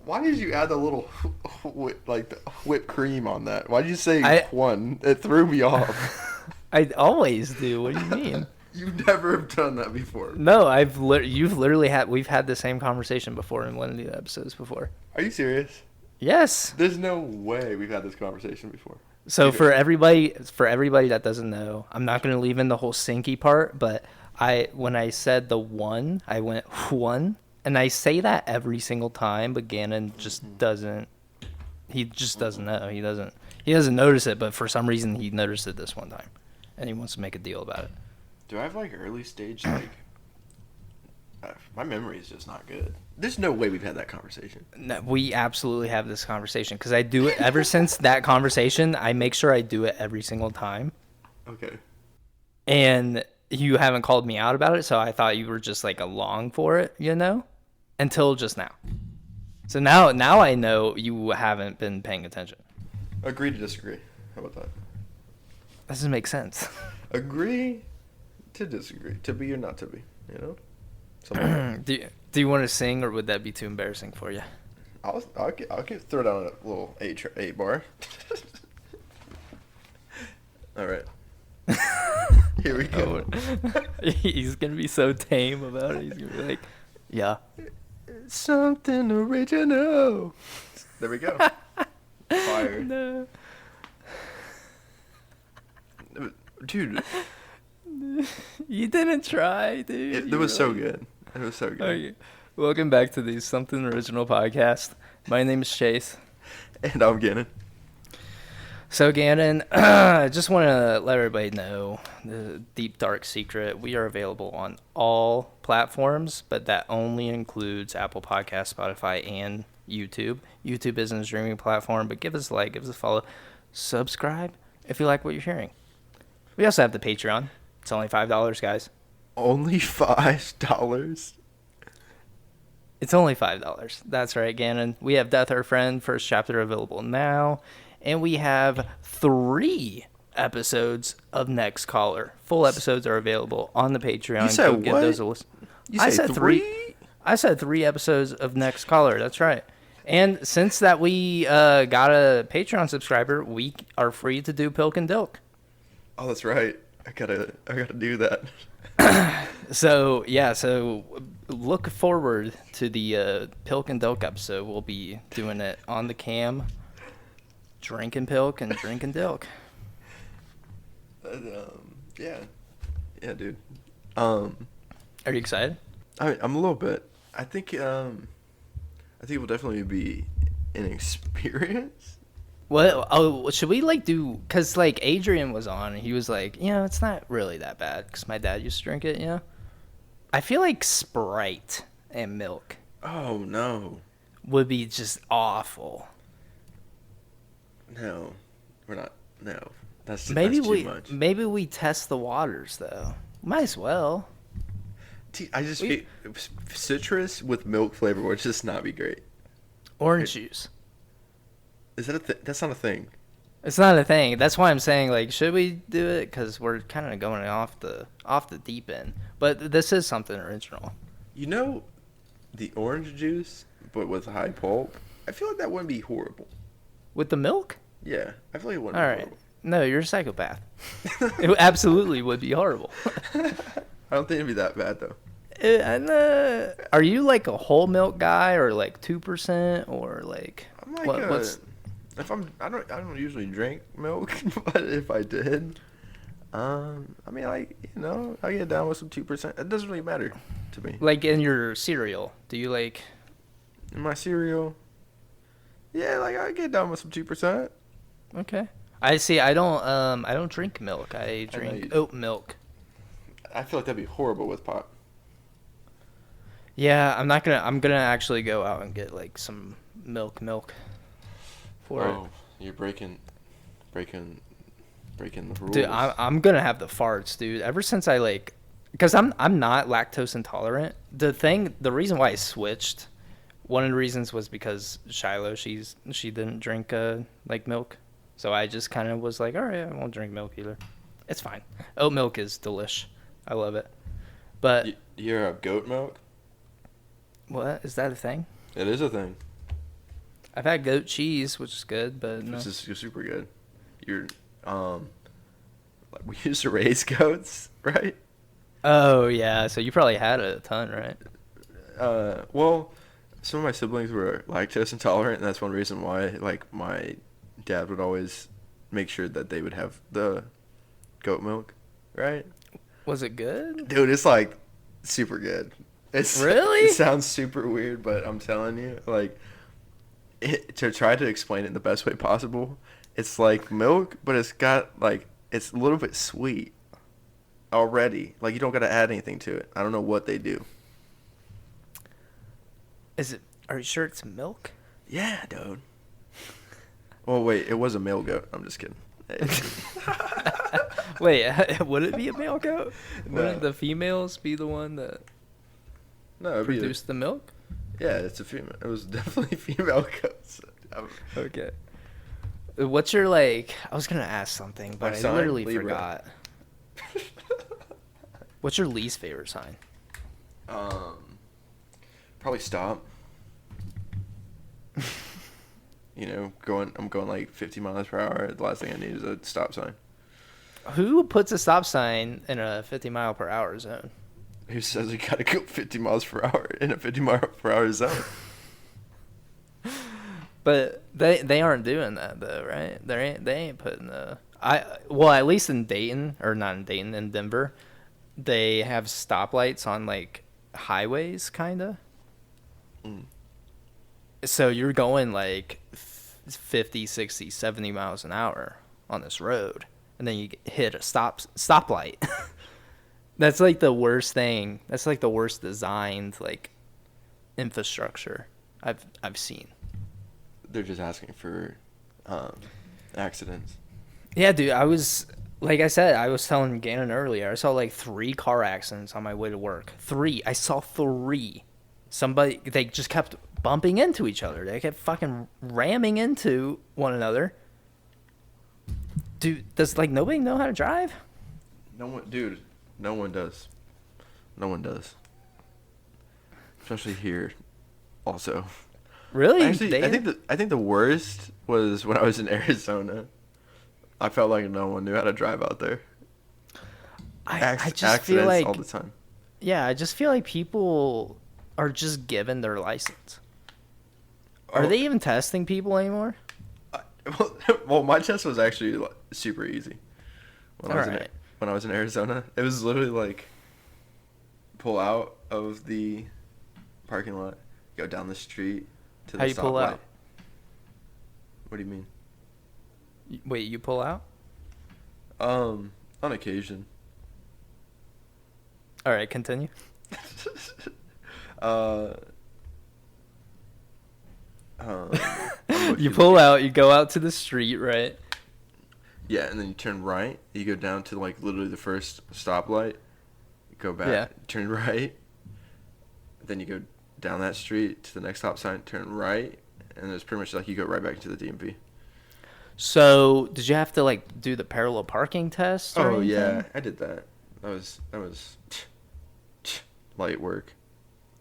Why did you add the little the whipped cream on that? Why did you say one? It threw me off. I always do. What do you mean? You never have done that before. No, you've literally we've had the same conversation before in one of the episodes before. Are you serious? Yes. There's no way we've had this conversation before. So for everybody that doesn't know, I'm not going to leave in the whole sinky part, but when I said the one, I went one, and I say that every single time, but Gannon just doesn't. He just doesn't know. He doesn't notice it, but for some reason he noticed it this one time, and he wants to make a deal about it. Do I have early stage my memory is just not good. There's no way we've had that conversation. No, we absolutely have this conversation because I do it ever since that conversation. I make sure I do it every single time. Okay. And you haven't called me out about it, so I thought you were just along for it, until just now. So now I know you haven't been paying attention. Agree to disagree. How about that? That doesn't make sense. Agree to disagree. To be or not to be, Something like that. Do you want to sing, or would that be too embarrassing for you? I'll throw down a little 8 bar. All right. Here we go. He's gonna be so tame about it. He's gonna be like, "Yeah, something original." There we go. Fire. No. Dude. You didn't try, dude. It was so good. It was so good. Okay. Welcome back to the Something Original podcast. My name is Chase. And I'm Gannon. So, Gannon, I just want to let everybody know the deep, dark secret. We are available on all platforms, but that only includes Apple Podcasts, Spotify, and YouTube. YouTube isn't a streaming platform, but give us a like, give us a follow. Subscribe if you like what you're hearing. We also have the Patreon. It's only $5, guys. Only $5? It's only $5. That's right, Gannon. We have Death Our Friend, first chapter available now. And we have 3 episodes of Next Caller. Full episodes are available on the Patreon. You said what? Give those a listen. I said 3? I said 3 episodes of Next Caller. That's right. And since that we got a Patreon subscriber, we are free to do Pilk and Dilk. Oh, that's right. I gotta do that. So look forward to the Pilk and Dilk episode. We'll be doing it on the cam, drinking Pilk and drinking Dilk. Yeah, dude. Are you excited? I'm a little bit. I think it will definitely be an experience. Well, should we do? Cause Adrian was on, and he was like, it's not really that bad, cause my dad used to drink it. I feel like Sprite and milk. Oh no. Would be just awful. No, we're not. No, that's too much. Maybe we test the waters though. Might as well. I just feel citrus with milk flavor would just not be great. Orange juice. Is that that's not a thing? It's not a thing. That's why I'm saying, should we do it? Because we're kind of going off the deep end. But this is something original. The orange juice, but with high pulp, I feel like that wouldn't be horrible. With the milk? Yeah, I feel like it wouldn't be horrible. No, you're a psychopath. It absolutely would be horrible. I don't think it'd be that bad, though. Are you a whole milk guy, or 2%, or I'm what's... I don't usually drink milk, but if I did, I get down with some 2%. It doesn't really matter to me. In your cereal, do you in my cereal? Yeah, I get down with some 2%. Okay. I see. I don't drink milk. I drink oat milk. I feel like that'd be horrible with pop. Yeah, I'm gonna actually go out and get some milk. Oh, you're breaking the rules. Dude, I'm gonna have the farts, dude. Ever since because I'm not lactose intolerant. The reason why I switched, one of the reasons was because Shiloh, she didn't drink milk, so I just kind of was like, all right, I won't drink milk either. It's fine. Oat milk is delish. I love it. But you're a goat milk? What is that a thing? It is a thing. I've had goat cheese, which is good, but no. Which is super good. You're like we used to raise goats, right? Oh yeah, so you probably had a ton, right? Well, some of my siblings were lactose intolerant, and that's one reason why like my dad would always make sure that they would have the goat milk, right? Was it good? Dude, it's like super good. It's Really? It sounds super weird, but I'm telling you, like to try to explain it in the best way possible, it's like milk, but it's got like it's a little bit sweet already. Like you don't got to add anything to it. I don't know what they do. Is it? Are you sure it's milk? Yeah, dude. Oh wait, it was a male goat. I'm just kidding. Hey. Wait, would it be a male goat? No. Wouldn't the females be the one that No, it'd produced the milk? Yeah, it's a female. It was definitely female goats. Okay. What's your like? I was gonna ask something, but My I sign? literally Libra. forgot. What's your least favorite sign? Probably stop. You know, I'm going like 50 miles per hour. The last thing I need is a stop sign. Who puts a stop sign in a 50-mile-per-hour zone? Who says you gotta go 50 miles per hour in a 50 mile per hour zone? But they aren't doing that though, right? They ain't putting well, at least in Dayton, or not in Dayton, in Denver, they have stoplights on like highways, kinda. Mm. So you're going like 50, 60, 70 miles an hour on this road, and then you hit a stoplight. That's like the worst thing. That's like the worst designed like infrastructure I've seen. They're just asking for accidents. Yeah, dude, I was telling Gannon earlier, I saw like 3 car accidents on my way to work. 3. I saw 3. They just kept bumping into each other. They kept fucking ramming into one another. Dude, does like nobody know how to drive? No one, dude. No one does. No one does. Especially here, also. Really? Actually, I think the worst was when I was in Arizona. I felt like no one knew how to drive out there. I just feel like all the time. Yeah, I just feel like people are just given their license. Are they even testing people anymore? Well, my test was actually like, super easy. When I was in Arizona, it was literally like pull out of the parking lot, go down the street to the stoplight. How you pull out? What do you mean? Wait, you pull out? On occasion. All right, continue. You pull out, you go out to the street, right? Yeah, and then you turn right. You go down to like literally the first stoplight. You go back, Yeah. turn right. Then you go down that street to the next stop sign, turn right, and it's pretty much like you go right back to the DMV. So, did you have to like do the parallel parking test? Or anything? Yeah, I did that. That was light work.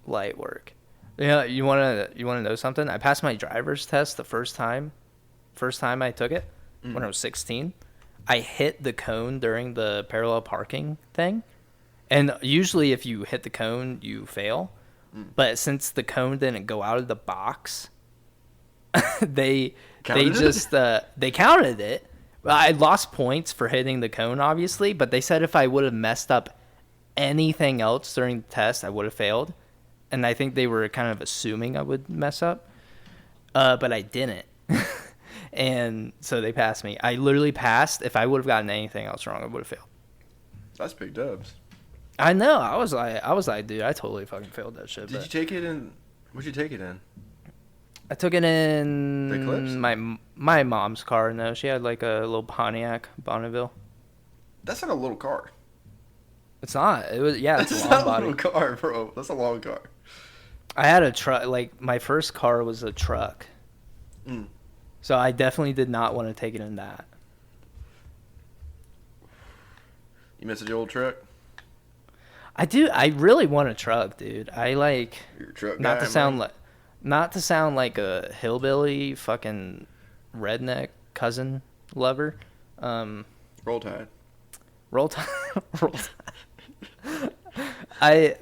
Light work. Yeah, you wanna know something? I passed my driver's test the first time I took it when I was 16. I hit the cone during the parallel parking thing, and usually if you hit the cone, you fail. But since the cone didn't go out of the box, they counted it. I lost points for hitting the cone, obviously, but they said if I would have messed up anything else during the test, I would have failed. And I think they were kind of assuming I would mess up, but I didn't. And so they passed me. I literally passed. If I would have gotten anything else wrong, I would have failed. That's big dubs. I know. I was like, dude, I totally fucking failed that shit. Did you take it in? What'd you take it in? I took it in The Eclipse? my mom's car. No, she had like a little Pontiac Bonneville. That's not a little car. It's not. It was it's That's a long not body. a little car, bro. That's a long car. I had a truck. Like my first car was a truck. So I definitely did not want to take it in that. You miss your old truck? I do. I really want a truck, dude. I like. You're a truck Not guy, to sound man. like. not to sound like a hillbilly fucking redneck cousin lover. Roll Tide. Roll Tide. Roll Tide.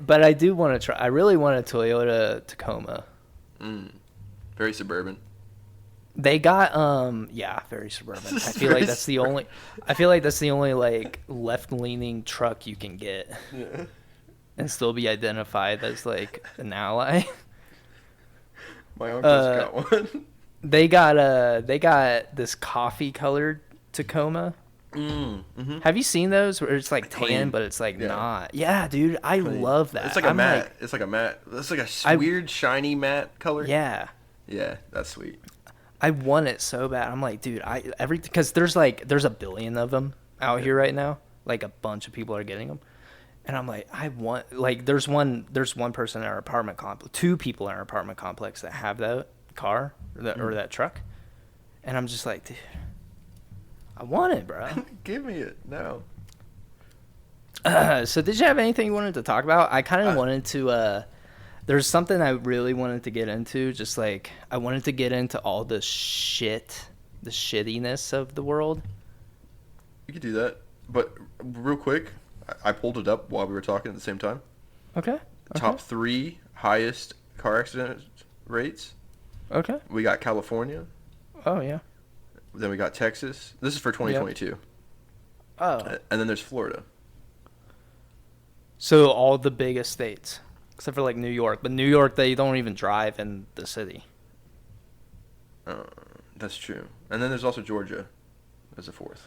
But I do want to try. I really want a Toyota Tacoma. Very suburban. They got yeah, very suburban. I feel like that's the only. I feel like that's the only like left leaning truck you can get. Yeah. And still be identified as like an ally. My uncle's got one. They got this coffee colored Tacoma. Mm-hmm. Have you seen those where it's like tan, Clean. but it's like Yeah. not? Yeah, dude, I Clean. love that. It's like a matte. It's like a matte. It's like a weird shiny matte color. Yeah. Yeah, that's sweet. I want it so bad. I'm like, dude, because there's a billion of them out here right now. Like a bunch of people are getting them. And I'm like, I want, like, there's one person in our apartment complex, two people in our apartment complex that have that car or that truck. And I'm just like, dude, I want it, bro. Give me it now. So did you have anything you wanted to talk about? I kind of wanted to, there's something I really wanted to get into. Just like, I wanted to get into all the shittiness of the world. You could do that. But real quick, I pulled it up while we were talking at the same time. Okay. Top 3 highest car accident rates. Okay. We got California. Oh, yeah. Then we got Texas. This is for 2022. Yep. Oh. And then there's Florida. So all the biggest states, except for like New York. But New York, they don't even drive in the city. That's true. And then there's also Georgia as a 4th.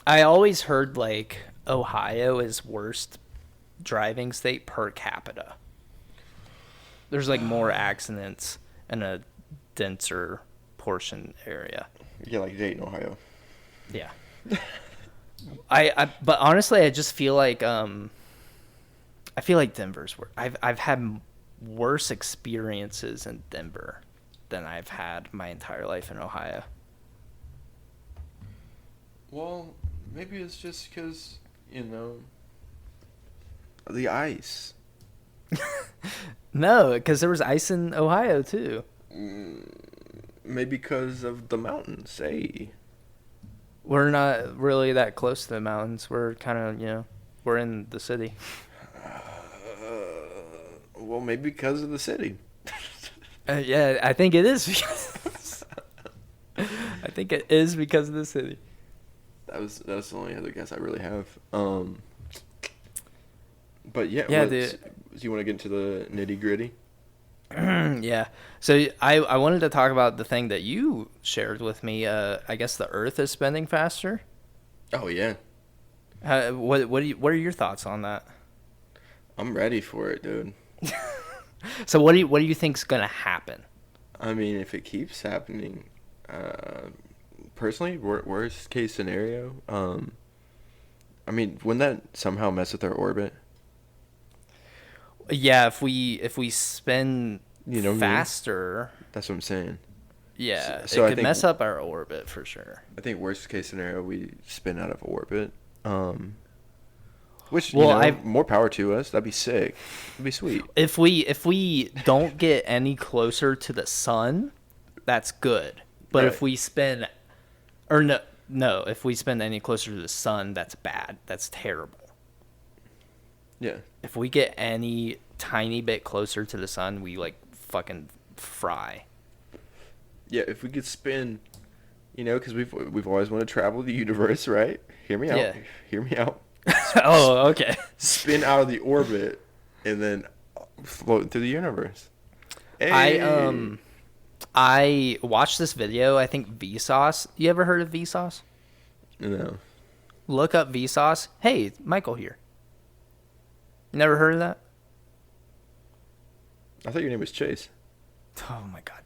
I always heard like Ohio is worst driving state per capita. There's like more accidents in a denser portion area. Yeah, like Dayton, Ohio. Yeah. But honestly, I just feel like Denver's worse. I've had worse experiences in Denver than I've had my entire life in Ohio. Well, maybe it's just because, the ice. No, because there was ice in Ohio too. Maybe because of the mountains, hey. We're not really that close to the mountains. We're kind of, we're in the city. Well, maybe because of the city. Yeah, I think it is. I think it is because of the city. That's the only other guess I really have. But yeah, dude. Do you want to get into the nitty gritty? Yeah. So I wanted to talk about the thing that you shared with me. I guess the Earth is spinning faster. Oh yeah. What are your thoughts on that? I'm ready for it, dude. So what do you think's gonna happen? I mean, if it keeps happening, personally, worst case scenario. I mean, wouldn't that somehow mess with our orbit? Yeah, if we spin faster. That's what I'm saying. Yeah, so it could mess up our orbit for sure. I think worst case scenario, we spin out of orbit. Which more power to us. That'd be sick. That'd be sweet. If we don't get any closer to the sun, that's good. But right. If we spin, if we spin any closer to the sun, that's bad. That's terrible. Yeah. If we get any tiny bit closer to the sun, we like fucking fry. Yeah, if we could spin, because we've always wanted to travel the universe, right? Hear me out. Yeah. Hear me out. Oh, okay. Spin out of the orbit and then float through the universe. Hey. I watched this video. I think Vsauce. You ever heard of Vsauce? No. Look up Vsauce. Hey, Michael here. You never heard of that? I thought your name was Chase. Oh my god.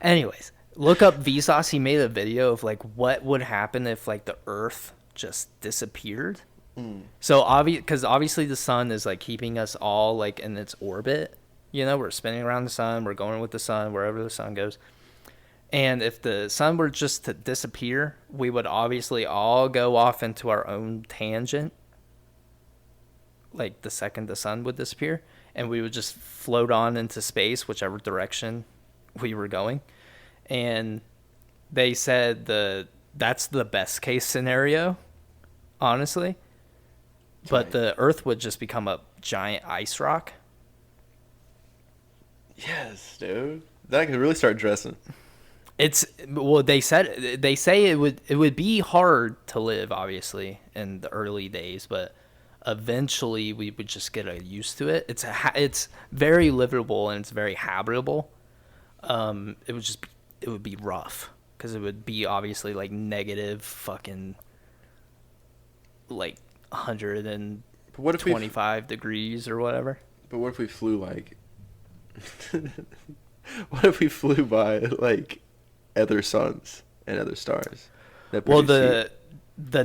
Anyways, look up Vsauce. He made a video of like what would happen if like the Earth just disappeared. So because obviously the sun is like keeping us all like in its orbit. We're spinning around the sun. We're going with the sun wherever the sun goes. And if the sun were just to disappear, we would obviously all go off into our own tangent. Like the second the sun would disappear, and we would just float on into space, whichever direction we were going, and they said that's the best case scenario, honestly. But the Earth would just become a giant ice rock. Yes, dude. Then I could really start dressing. They say it would be hard to live, obviously, in the early days, but eventually we would just get used to it. It's very livable and it's very habitable. It would be rough because it would be obviously like negative fucking like 125 degrees or whatever. But what if we flew like? What if we flew by like other suns and other stars? Well, the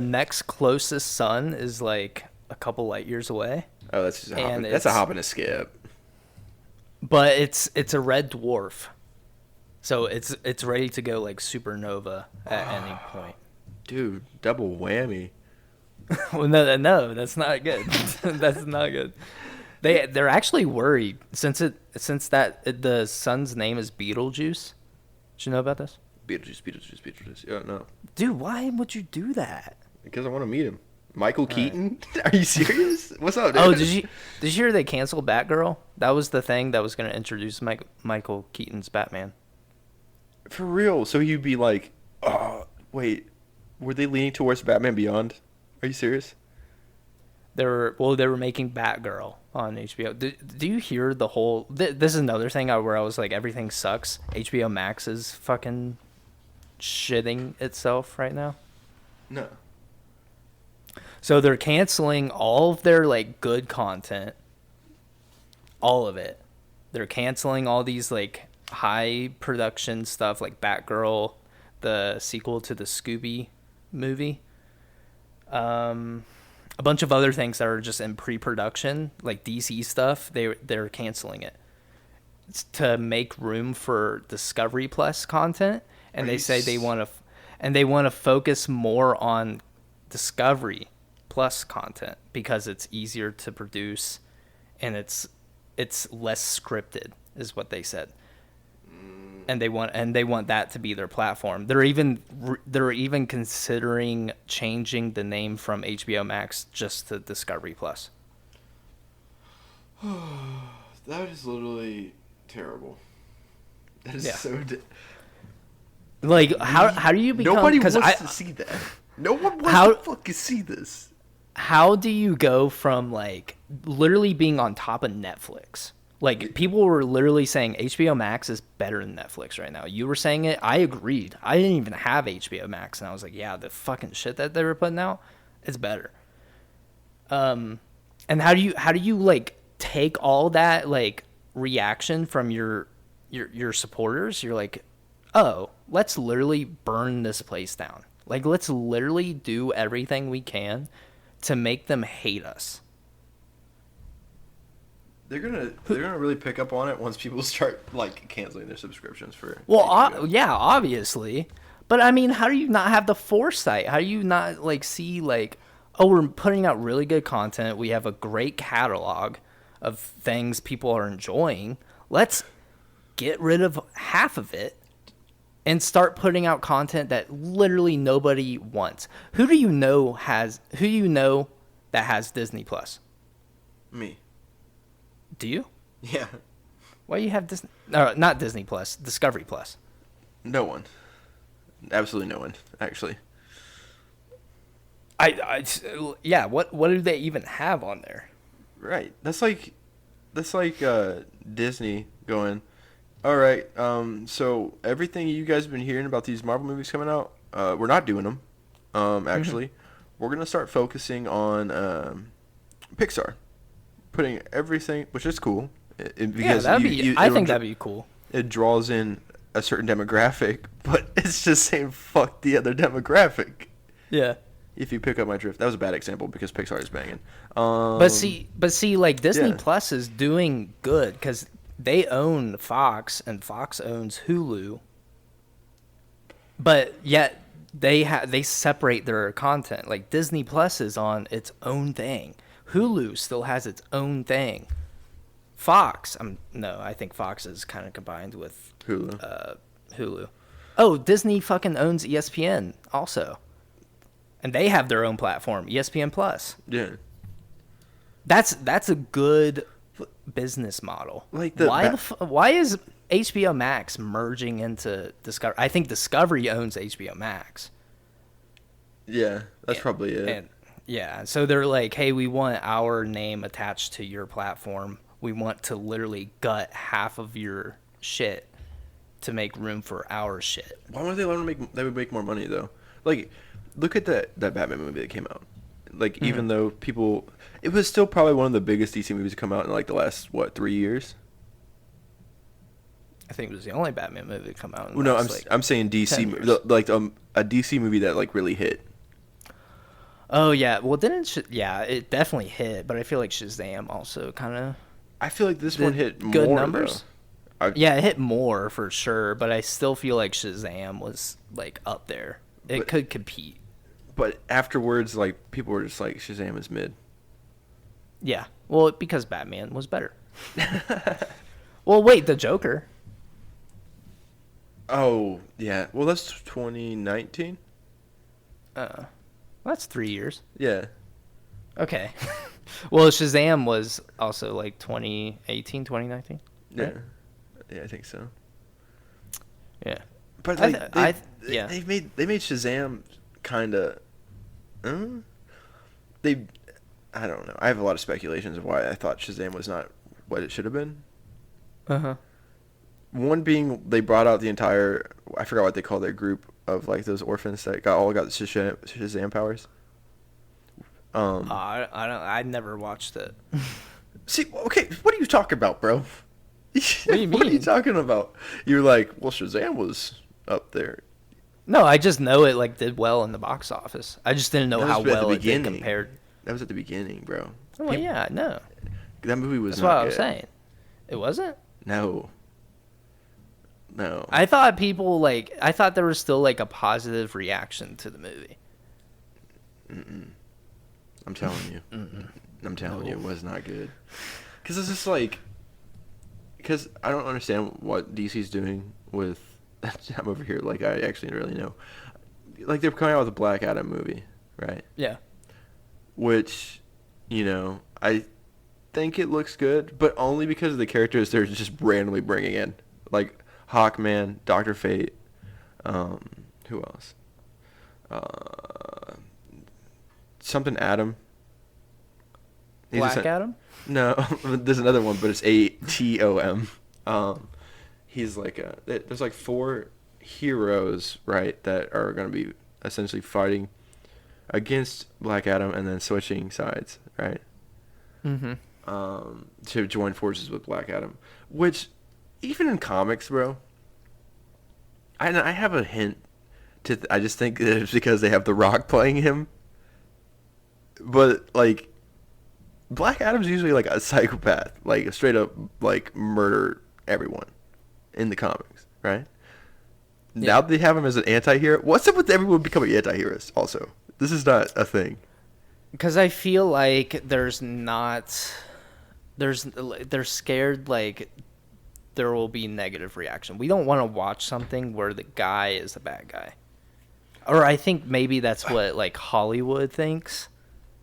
next closest sun is like a couple light years away. Oh, that's a hop and a skip. But it's a red dwarf, so it's ready to go like supernova at any point. Dude, double whammy. Well, no, that's not good. That's not good. They're actually worried since the sun's name is Betelgeuse. Did you know about this? Beetlejuice. Yeah, no. Dude, why would you do that? Because I want to meet him. Michael Keaton? Are you serious? What's up, dude? Oh, did you hear they canceled Batgirl? That was the thing that was going to introduce Michael Keaton's Batman. For real? So you'd be like, oh, wait, were they leaning towards Batman Beyond? Are you serious? They were making Batgirl on HBO. Do you hear the whole? This is another thing where I was like, everything sucks. HBO Max is fucking shitting itself right now. No. So they're canceling all of their like good content. All of it. They're canceling all these like high production stuff like Batgirl, the sequel to the Scooby movie. A bunch of other things that are just in pre-production, like DC stuff. They're canceling it. It's to make room for Discovery Plus content, and they say they want to focus more on Discovery Plus content because it's easier to produce, and it's less scripted, is what they said. And they want that to be their platform. They're even considering changing the name from HBO Max just to Discovery Plus. That is literally terrible. That is so. Like how do you become? Nobody wants to see that. No one wants to fucking see this. How do you go from like literally being on top of Netflix? Like, people were literally saying HBO Max is better than Netflix right now. You were saying it. I agreed. I didn't even have HBO Max, and I was like, yeah, the fucking shit that they were putting out, it's better. And how do you like take all that like reaction from your supporters? You're like, oh, let's literally burn this place down. Like, let's literally do everything we can to make them hate us. They're gonna really pick up on it once people start like canceling their subscriptions for. Well, yeah, obviously, but I mean, how do you not have the foresight? How do you not like see like, oh, we're putting out really good content. We have a great catalog of things people are enjoying. Let's get rid of half of it and start putting out content that literally nobody wants. Who do you know that has Disney Plus? Me. Do you? Yeah. Why do you have Disney? No, not Disney Plus. Discovery Plus. No one. Absolutely no one. Actually. Yeah. What do they even have on there? Right. That's like Disney going, all right. So everything you guys have been hearing about these Marvel movies coming out, we're not doing them. Actually, we're gonna start focusing on Pixar. Putting everything, which is cool. Because I think that'd be cool. It draws in a certain demographic, but it's just saying fuck the other demographic. Yeah. If you pick up my drift, that was a bad example because Pixar is banging. But see, like Disney Plus is doing good because they own Fox and Fox owns Hulu. But yet they separate their content. Like Disney Plus is on its own thing. Hulu still has its own thing. Fox. No, I think Fox is kind of combined with Hulu. Hulu. Oh, Disney fucking owns ESPN also, and they have their own platform, ESPN Plus. Yeah. That's a good business model. Like why is HBO Max merging into Discovery? I think Discovery owns HBO Max. Yeah, that's probably it. And yeah, so they're like, hey, we want our name attached to your platform. We want to literally gut half of your shit to make room for our shit. Why would they let them make? They would make more money though. Like, look at that Batman movie that came out. Like, even though people, it was still probably one of the biggest DC movies to come out in like the last 3 years. I think it was the only Batman movie to come out. Well, no, I'm saying DC, a DC movie that like really hit. Oh yeah, well it definitely hit, but I feel like Shazam also kind of. I feel like this one hit more. Good numbers. Yeah, it hit more for sure, but I still feel like Shazam was like up there. It could compete. But afterwards, like, people were just like, Shazam is mid. Yeah, well, because Batman was better. Well, wait, the Joker. Oh yeah, well that's 2019. That's 3 years. Yeah. Okay. Well, Shazam was also like 2018, 2019. Yeah. Right? Yeah, I think so. Yeah. But like, they made Shazam kind of. I don't know. I have a lot of speculations of why I thought Shazam was not what it should have been. One being they brought out the entire, I forgot what they call their group of like those orphans that all got Shazam powers. I never watched it. See, okay, what are you talking about, bro? What do you mean? What are you talking about? You're like, well, Shazam was up there. No, I just know it like did well in the box office. I just didn't know how well it did compared. That was at the beginning, bro. Oh yeah, no. That movie was. That's not what good. I was saying. It wasn't. No. I thought I thought there was still like a positive reaction to the movie. I'm telling you. I'm telling you, it was not good. Because it's just like, because I don't understand what DC's doing with. I'm over here like I actually really know. Like they're coming out with a Black Adam movie, right? Yeah. Which, I think it looks good, but only because of the characters they're just randomly bringing in, like Hawkman, Dr. Fate, who else? Something Adam. Black Adam? No, there's another one, but it's Atom. He's like there's like 4 heroes, right, that are going to be essentially fighting against Black Adam and then switching sides, right? To join forces with Black Adam, which even in comics, bro, I have a hint I just think that it's because they have The Rock playing him, but like Black Adam's usually like a psychopath, like a straight up like murder everyone in the comics, right? Yeah. Now they have him as an anti-hero. What's up with everyone becoming anti-heroes also? This is not a thing. Because I feel like they're scared like there will be negative reaction. We don't want to watch something where the guy is the bad guy. Or I think maybe that's what like Hollywood thinks.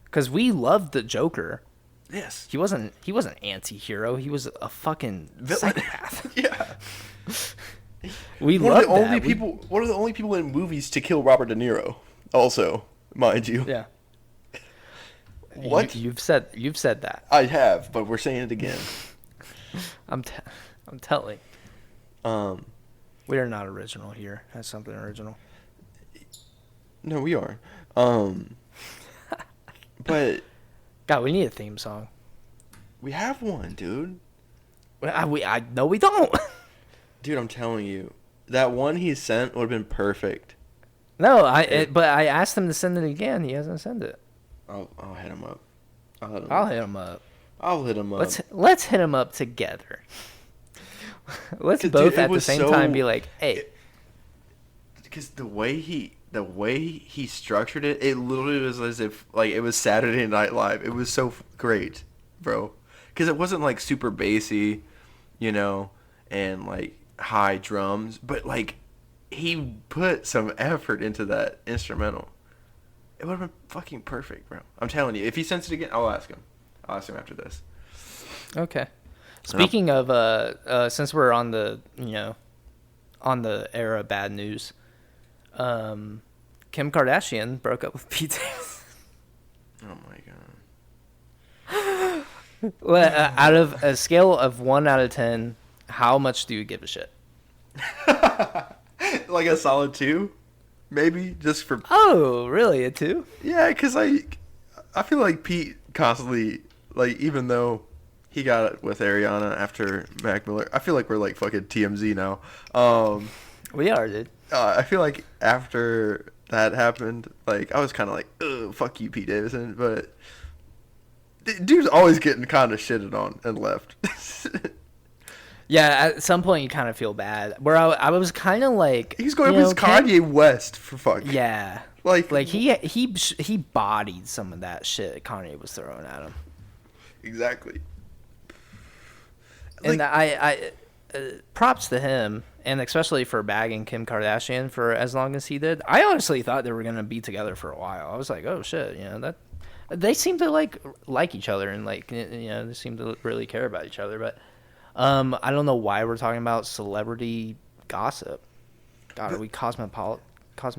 Because we loved the Joker. Yes. He wasn't anti-hero. He was a fucking psychopath. Yeah. We one loved of the only that. people. One of the only people in movies to kill Robert De Niro. Also, mind you. Yeah. What? You've said that. I have, but we're saying it again. I'm telling. We are not original here. That's something original. No, we are. But God, we need a theme song. We have one, dude. I no, we don't. Dude, I'm telling you, that one he sent would have been perfect. No, but I asked him to send it again. He hasn't sent it. I'll hit him up. I'll hit him up. I'll hit him up. Let's hit him up together. Let's both at the same time be like, hey. Because the way he structured it, it literally was as if like it was Saturday Night Live. It was so great, bro. because it wasn't like super bassy, you know, and like high drums, but like he put some effort into that instrumental. It would have been fucking perfect, bro. I'm telling you. If he sends it again, I'll ask him. I'll ask him after this. Okay. Speaking of, since we're on the, on the era of bad news, Kim Kardashian broke up with Pete Davidson. Oh my god. Out of a scale of 1 out of 10, how much do you give a shit? Like a solid 2, maybe, just for. Oh, really? A 2? Yeah, because I feel like Pete constantly, like, even though he got it with Ariana after Mac Miller, I feel like we're like fucking TMZ now. We are, dude. I feel like after that happened, like, I was kind of like, ugh, fuck you, Pete Davidson, but dude's always getting kind of shitted on and left. Yeah, at some point you kind of feel bad. Where I was kind of like, he's going up against Kanye West for fuck. Yeah, like he bodied some of that shit Kanye was throwing at him. Exactly. And I props to him, and especially for bagging Kim Kardashian for as long as he did. I honestly thought they were gonna be together for a while. I was like, oh shit, that they seem to like each other, and they seem to really care about each other, but. I don't know why we're talking about celebrity gossip. God, are we cosmopolitan? I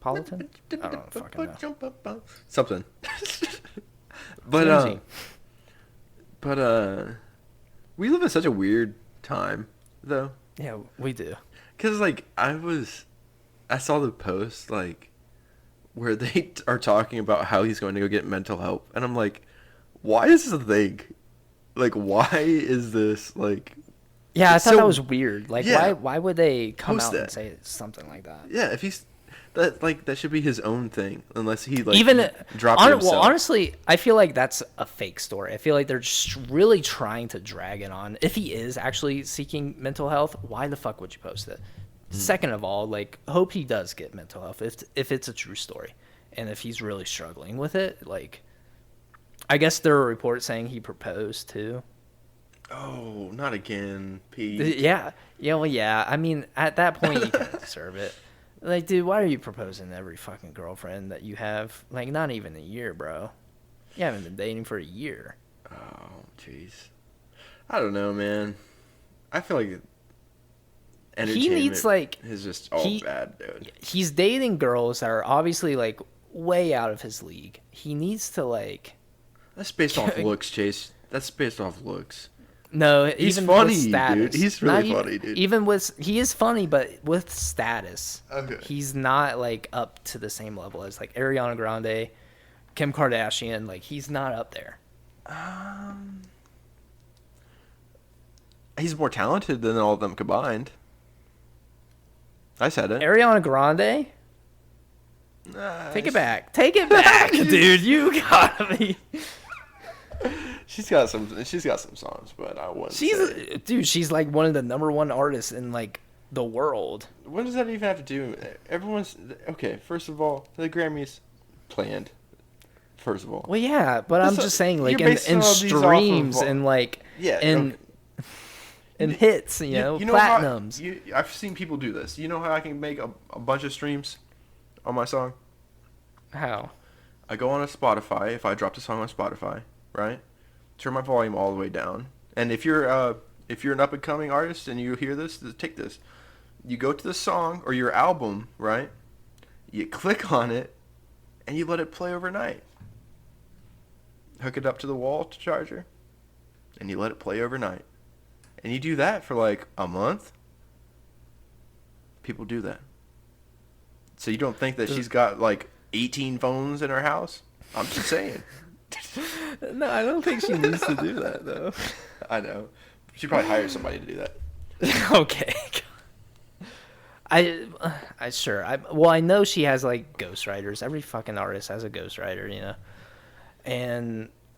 don't fucking know. Something. But we live in such a weird time, though. Yeah, we do. Cause like I saw the post like where they are talking about how he's going to go get mental help, and I'm like, why is this a thing? Like, why is this, like... Yeah, I thought that was weird. Like, yeah, why would they come post out that. and say something like that? Yeah, if he's... That should be his own thing, unless he, like, even dropped it himself. Well, honestly, I feel like that's a fake story. I feel like they're just really trying to drag it on. If he is actually seeking mental health, why the fuck would you post it? Second of all, like, hope he does get mental health if it's a true story. And if he's really struggling with it, like... I guess there are reports saying he proposed too. Oh, not again, Pete. Yeah. Well, yeah. I mean, at that point, you kind of deserve it. Like, dude, why are you proposing to every fucking girlfriend that you have? Like, not even a year, bro. You haven't been dating for a year. Oh, jeez. I don't know, man. I feel like entertainment he needs, like... is just all bad, dude. He's dating girls that are obviously, like, way out of his league. He needs to, like... That's based off looks, Chase. That's based off looks. No, he's even funny, with status. dude. He's really funny, dude. Even with he is funny, but with status, okay. He's not like up to the same level as like Ariana Grande, Kim Kardashian. Like he's not up there. He's more talented than all of them combined. I said it. Ariana Grande. Take it back, dude. You gotta be. She's got some songs, but I wouldn't say. Dude, she's like one of the #1 artists in like the world. What does that even have to do? Everyone's okay. First of all, the Grammys planned. First of all. Well, yeah, but I'm just saying, like in streams and like in hits, you know platinums. I've seen people do this. You know how I can make a bunch of streams on my song? How? I go on a Spotify. If I drop the song on Spotify, right? Turn my volume all the way down. And if you're an up and coming artist and you hear this, take this. You go to the song or your album, right? You click on it, and you let it play overnight. Hook it up to the wall charger, and you let it play overnight. And you do that for like a month. People do that. So you don't think that she's got like 18 phones in her house? I'm just saying. No, I don't think she needs to do that though. I know. She probably hired somebody to do that. Okay. I know she has like ghostwriters. Every fucking artist has a ghostwriter, you know.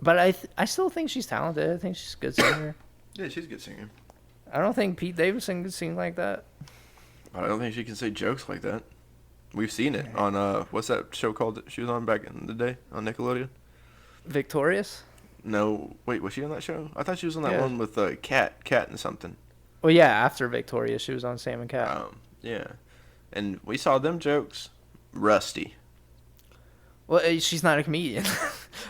But I still think she's talented. I think she's a good singer. Yeah, she's a good singer. I don't think Pete Davidson could sing like that. I don't think she can say jokes like that. We've seen it on what's that show called that she was on back in the day on Nickelodeon? Victorious? No, wait, was she on that show? I thought she was on that Yeah. one with Cat and something. Well, yeah, after Victoria, she was on Sam and Cat. Yeah, and we saw them jokes. Rusty. Well, she's not a comedian.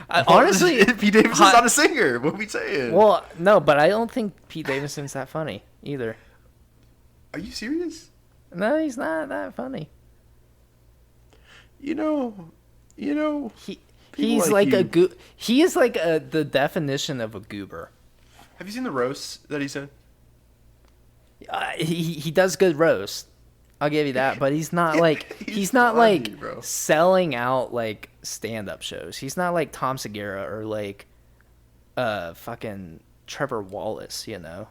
Honestly, Pete Davidson's not a singer. What are we saying? well, no, but I don't think Pete Davidson's that funny either. Are you serious? No, he's not that funny. You know, people He's like like you. he is like the definition of a goober. Have you seen the roasts that he's in? He does good roast. I'll give you that, but he's not like he's not funny, like bro. selling out like stand-up shows. He's not like Tom Segura or like fucking Trevor Wallace, you know.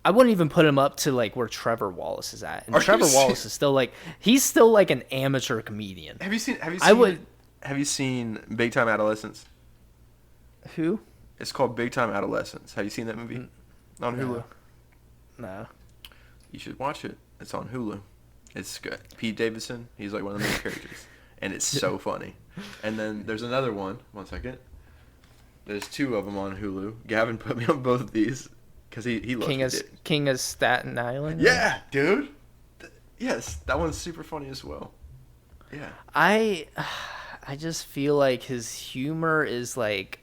I wouldn't even put him up to like where Trevor Wallace is at. And Trevor Wallace is still like he's still like an amateur comedian. Have you seen? I Have you seen Big Time Adolescence? Who? It's called Big Time Adolescence. Have you seen that movie on Hulu? No. You should watch it. It's on Hulu. It's good. Pete Davidson, he's like one of the main characters, and it's so funny. And then there's another one. One second. There's two of them on Hulu. Gavin put me on both of these because he loves King of Staten Island. Yeah, dude. Yes, that one's super funny as well. Yeah. I just feel like his humor is like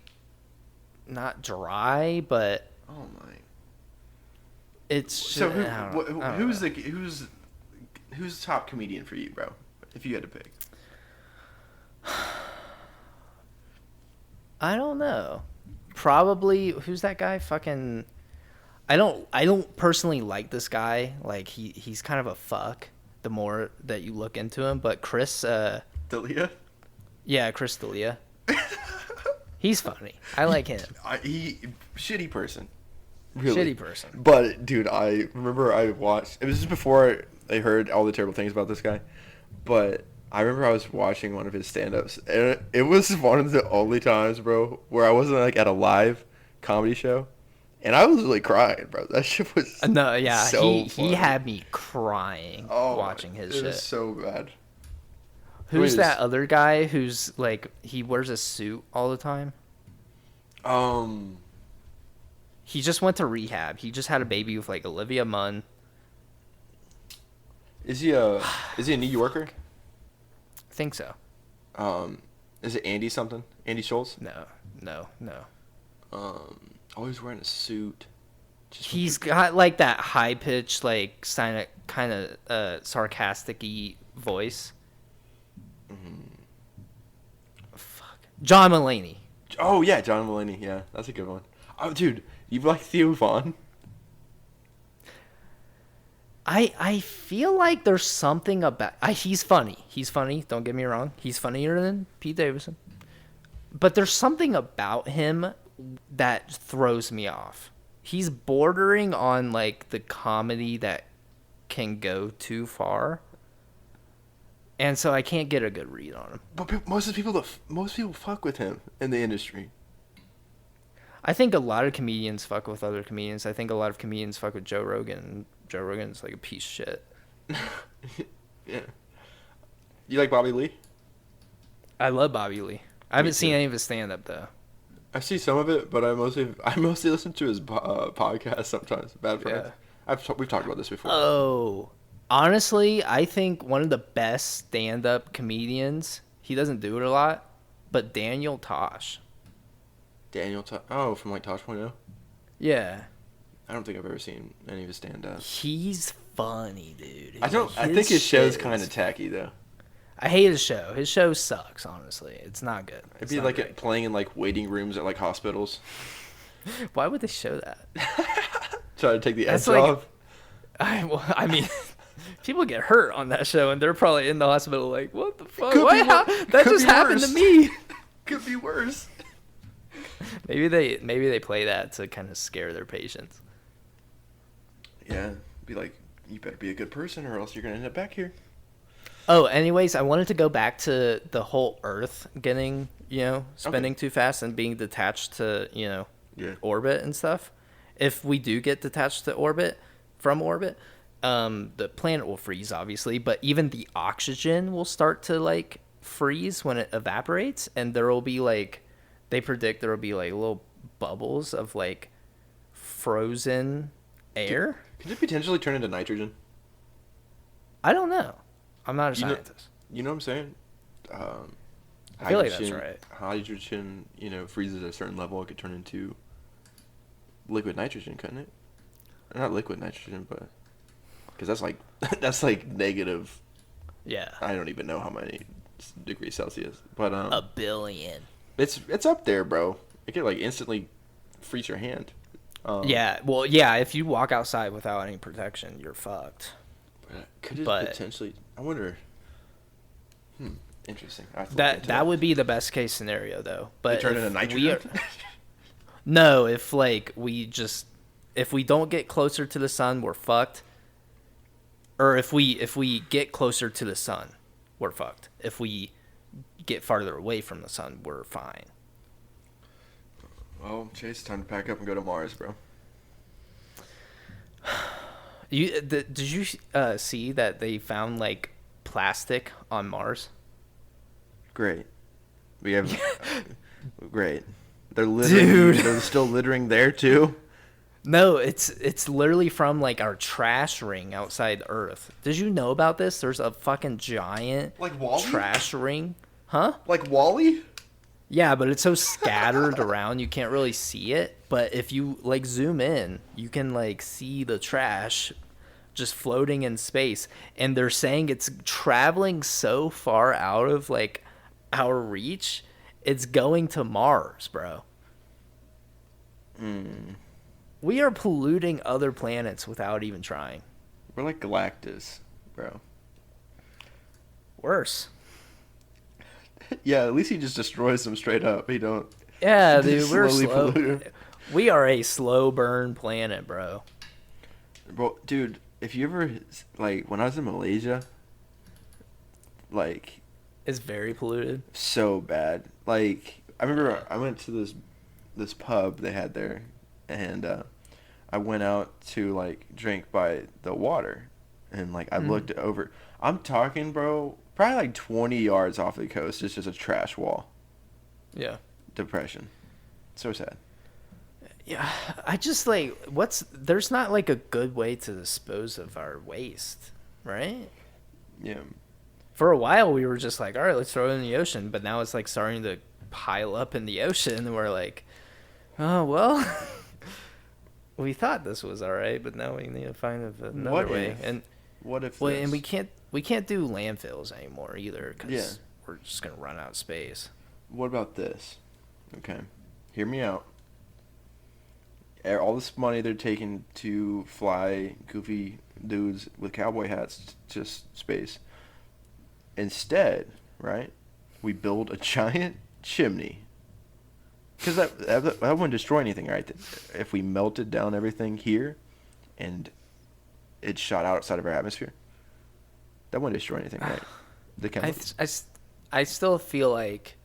not dry, but Oh my. it's So who's know. who's the top comedian for you, bro? If you had to pick. I don't know. Probably who's that guy? Fucking I don't personally like this guy. Like he's kind of a fuck the more that you look into him, but Chris D'Elia? yeah, Chris D'Elia. He's funny. I like him. He shitty person. Really. Shitty person. But dude, I remember I watched. It was just before I heard all the terrible things about this guy. But I remember I was watching one of his stand-ups, and it was one of the only times, bro, where I wasn't like at a live comedy show, and I was really crying, bro. That shit was No, yeah, so he had me crying watching his shit. It was so bad. Who's that other guy who's like he wears a suit all the time? He just went to rehab. He just had a baby with like Olivia Munn. Is he a New Yorker? I think so. Is it Andy something? Andy Schultz? No. Always wearing a suit. He's got like that high pitched, like kind of sarcastic-y voice. Fuck. John Mulaney. Oh yeah, John Mulaney. Yeah, that's a good one. Oh, dude, you like Theo Vaughn? I feel like there's something about he's funny. He's funny. Don't get me wrong. He's funnier than Pete Davidson. But there's something about him that throws me off. He's bordering on like the comedy that can go too far. And so I can't get a good read on him. But most people fuck with him in the industry. I think a lot of comedians fuck with other comedians. I think a lot of comedians fuck with Joe Rogan. Joe Rogan's like a piece of shit. Yeah. You like Bobby Lee? I love Bobby Lee. I haven't seen any of his stand-up though. I see some of it, but I mostly listen to his podcast sometimes. Bad Friends. Yeah. We've talked about this before. Oh, honestly, I think one of the best stand-up comedians. He doesn't do it a lot, but Daniel Tosh. From like Tosh.0? Yeah. I don't think I've ever seen any of his stand-up. He's funny, dude. I think his show's kind of tacky though. I hate his show. His show sucks, honestly. It's not good. It'd be like it playing in like waiting rooms at like hospitals. Why would they show that? Try to take the edge like, off. I mean, people get hurt on that show, and they're probably in the hospital like, what the fuck? That just happened to me. Could be worse. Maybe they play that to kind of scare their patients. Yeah, be like, you better be a good person or else you're going to end up back here. Oh, anyways, I wanted to go back to the whole Earth getting, spinning too fast and being detached to, orbit and stuff. If we do get detached from orbit, the planet will freeze, obviously, but even the oxygen will start to, like, freeze when it evaporates, and there will be, like, they predict there will be like little bubbles of like frozen air. Could it potentially turn into nitrogen? I don't know. I'm not a scientist. You know what I'm saying? I feel like that's right. Hydrogen, freezes at a certain level. It could turn into liquid nitrogen, couldn't it? Not liquid nitrogen, but because that's like negative. Yeah. I don't even know how many degrees Celsius, but a billion. It's up there, bro. It could like instantly freeze your hand. Yeah. Well, yeah. If you walk outside without any protection, you're fucked. Could it potentially? I wonder. Interesting. That would be the best case scenario, though. But turn into nitrogen. No, if we don't get closer to the sun, we're fucked. Or if we get closer to the sun, we're fucked. If we get farther away from the sun, we're fine. Well, Chase, time to pack up and go to Mars, bro. Did you see that they found like plastic on Mars? Great. We have great. They're littering. They're still littering there too. No, it's literally from like our trash ring outside Earth. Did you know about this? There's a fucking giant like Wall-E? Trash ring, huh? Like Wall-E? Yeah, but it's so scattered around you can't really see it. But if you like zoom in, you can like see the trash just floating in space. And they're saying it's traveling so far out of like our reach, it's going to Mars, bro. We are polluting other planets without even trying. We're like Galactus, bro. Worse. Yeah, at least he just destroys them straight up. He don't. Yeah, dude, we're slow. slow. We are a slow burn planet, bro. Bro, dude, if you ever like when I was in Malaysia, like. It's very polluted. So bad. Like I remember I went to this pub they had there, and I went out to like drink by the water, and like I looked over. I'm talking, bro, probably like 20 yards off the coast. It's just a trash wall. Yeah. Depression. So sad. Yeah, I just like there's not like a good way to dispose of our waste, right? Yeah. For a while, we were just like, all right, let's throw it in the ocean. But now it's like starting to pile up in the ocean. And we're like, oh, well, we thought this was all right, but now we need to find another way. What if and we can't do landfills anymore either because we're just going to run out of space. What about this? Okay. Hear me out. All this money they're taking to fly goofy dudes with cowboy hats to space. Instead, right, we build a giant chimney. Because that wouldn't destroy anything, right? If we melted down everything here and it shot outside of our atmosphere, that wouldn't destroy anything, right? The chemicals. I still feel like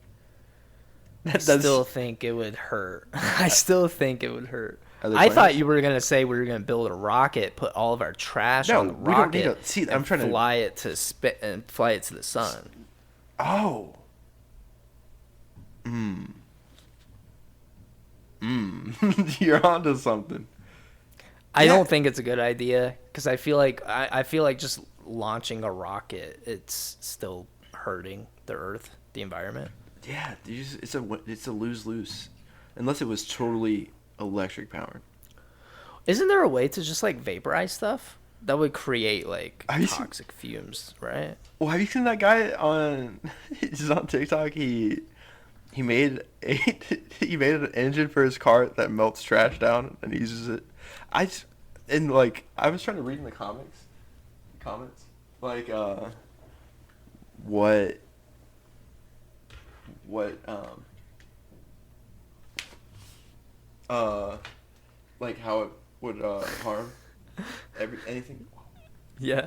still think it would hurt. I still think it would hurt. I thought you were gonna say we were gonna build a rocket, put all of our trash on the rocket, we don't need to see. I'm trying to fly it to fly it to the sun. Oh. You're onto something. I don't think it's a good idea because I feel like just launching a rocket, it's still hurting the Earth, the environment. Yeah, it's a lose-lose, unless it was totally electric powered. Isn't there a way to just like vaporize stuff that would create like toxic fumes, right? Well, have you seen that guy on TikTok? He made an engine for his car that melts trash down and uses it. I was trying to read in the comments like what like how it would harm anything. Yeah.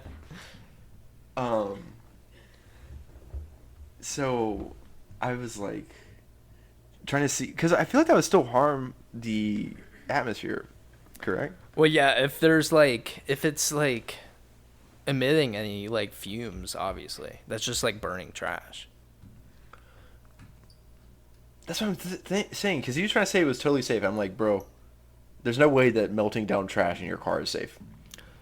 So I was like trying to see, because I feel like that would still harm the atmosphere, correct? Well, yeah, if it's like emitting any like fumes, obviously that's just like burning trash. That's what I'm saying. Because he was trying to say it was totally safe. I'm like, bro, there's no way that melting down trash in your car is safe.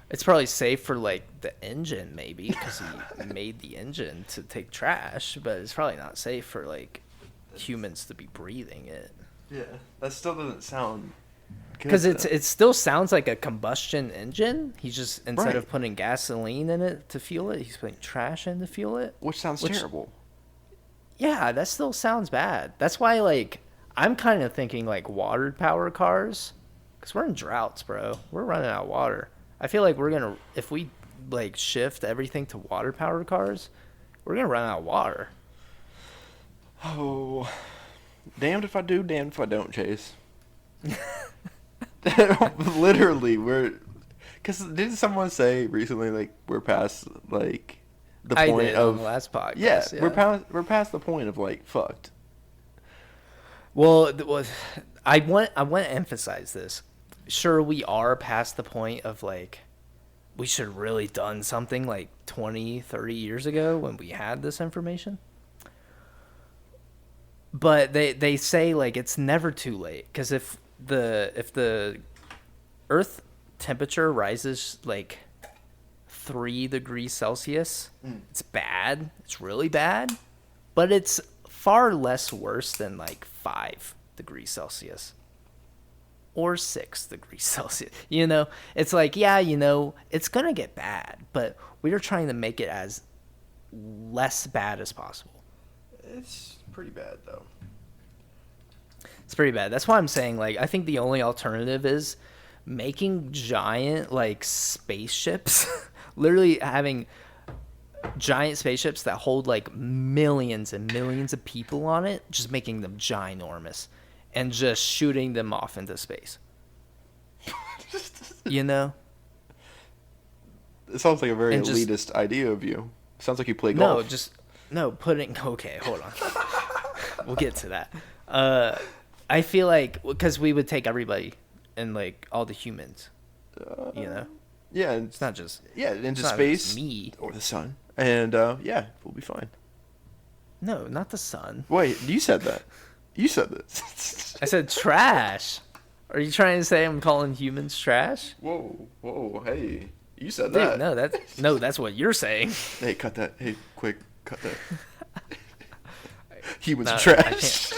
It's probably safe for like the engine, maybe, because he made the engine to take trash. But it's probably not safe for like humans to be breathing it. Yeah, that still doesn't sound. Because it still sounds like a combustion engine. He's just, instead of Right. putting gasoline in it to fuel it, he's putting trash in to fuel it. Which sounds terrible. Yeah, that still sounds bad. That's why, like, I'm kind of thinking like water power cars, because we're in droughts, bro. We're running out of water. I feel like we're gonna, if we like shift everything to water powered cars, we're gonna run out of water. Oh, damned if I do, damned if I don't, Chase. Literally, because didn't someone say recently, like, we're past like the I point did of on the last podcast. yeah, we're past the point of like fucked. Well, I want to emphasize this. Sure, we are past the point of like we should really done something like 20, 30 years ago when we had this information. But they say like it's never too late, because if the Earth temperature rises like 3 degrees Celsius, it's bad. It's really bad, but it's far less worse than like 5 degrees Celsius or 6 degrees Celsius. You know, it's like, yeah, you know, it's gonna get bad, but we are trying to make it as less bad as possible. It's pretty bad though. It's pretty bad. That's why I'm saying, like, I think the only alternative is making giant, like, spaceships. Literally having giant spaceships that hold, like, millions and millions of people on it. Just making them ginormous. And just shooting them off into space. You know? It sounds like a very And just- elitist idea of you. Sounds like you play golf. Okay, hold on. We'll get to that. I feel like, because we would take everybody and, like, all the humans, you know? Yeah, It's not just... into not space just me. or the sun, and yeah, we'll be fine. No, not the sun. Wait, you said that. You said this. I said trash. Are you trying to say I'm calling humans trash? Whoa, hey, you said Dude, that. that's what you're saying. Hey, cut that. Hey, quick, cut that. He was No, I trash.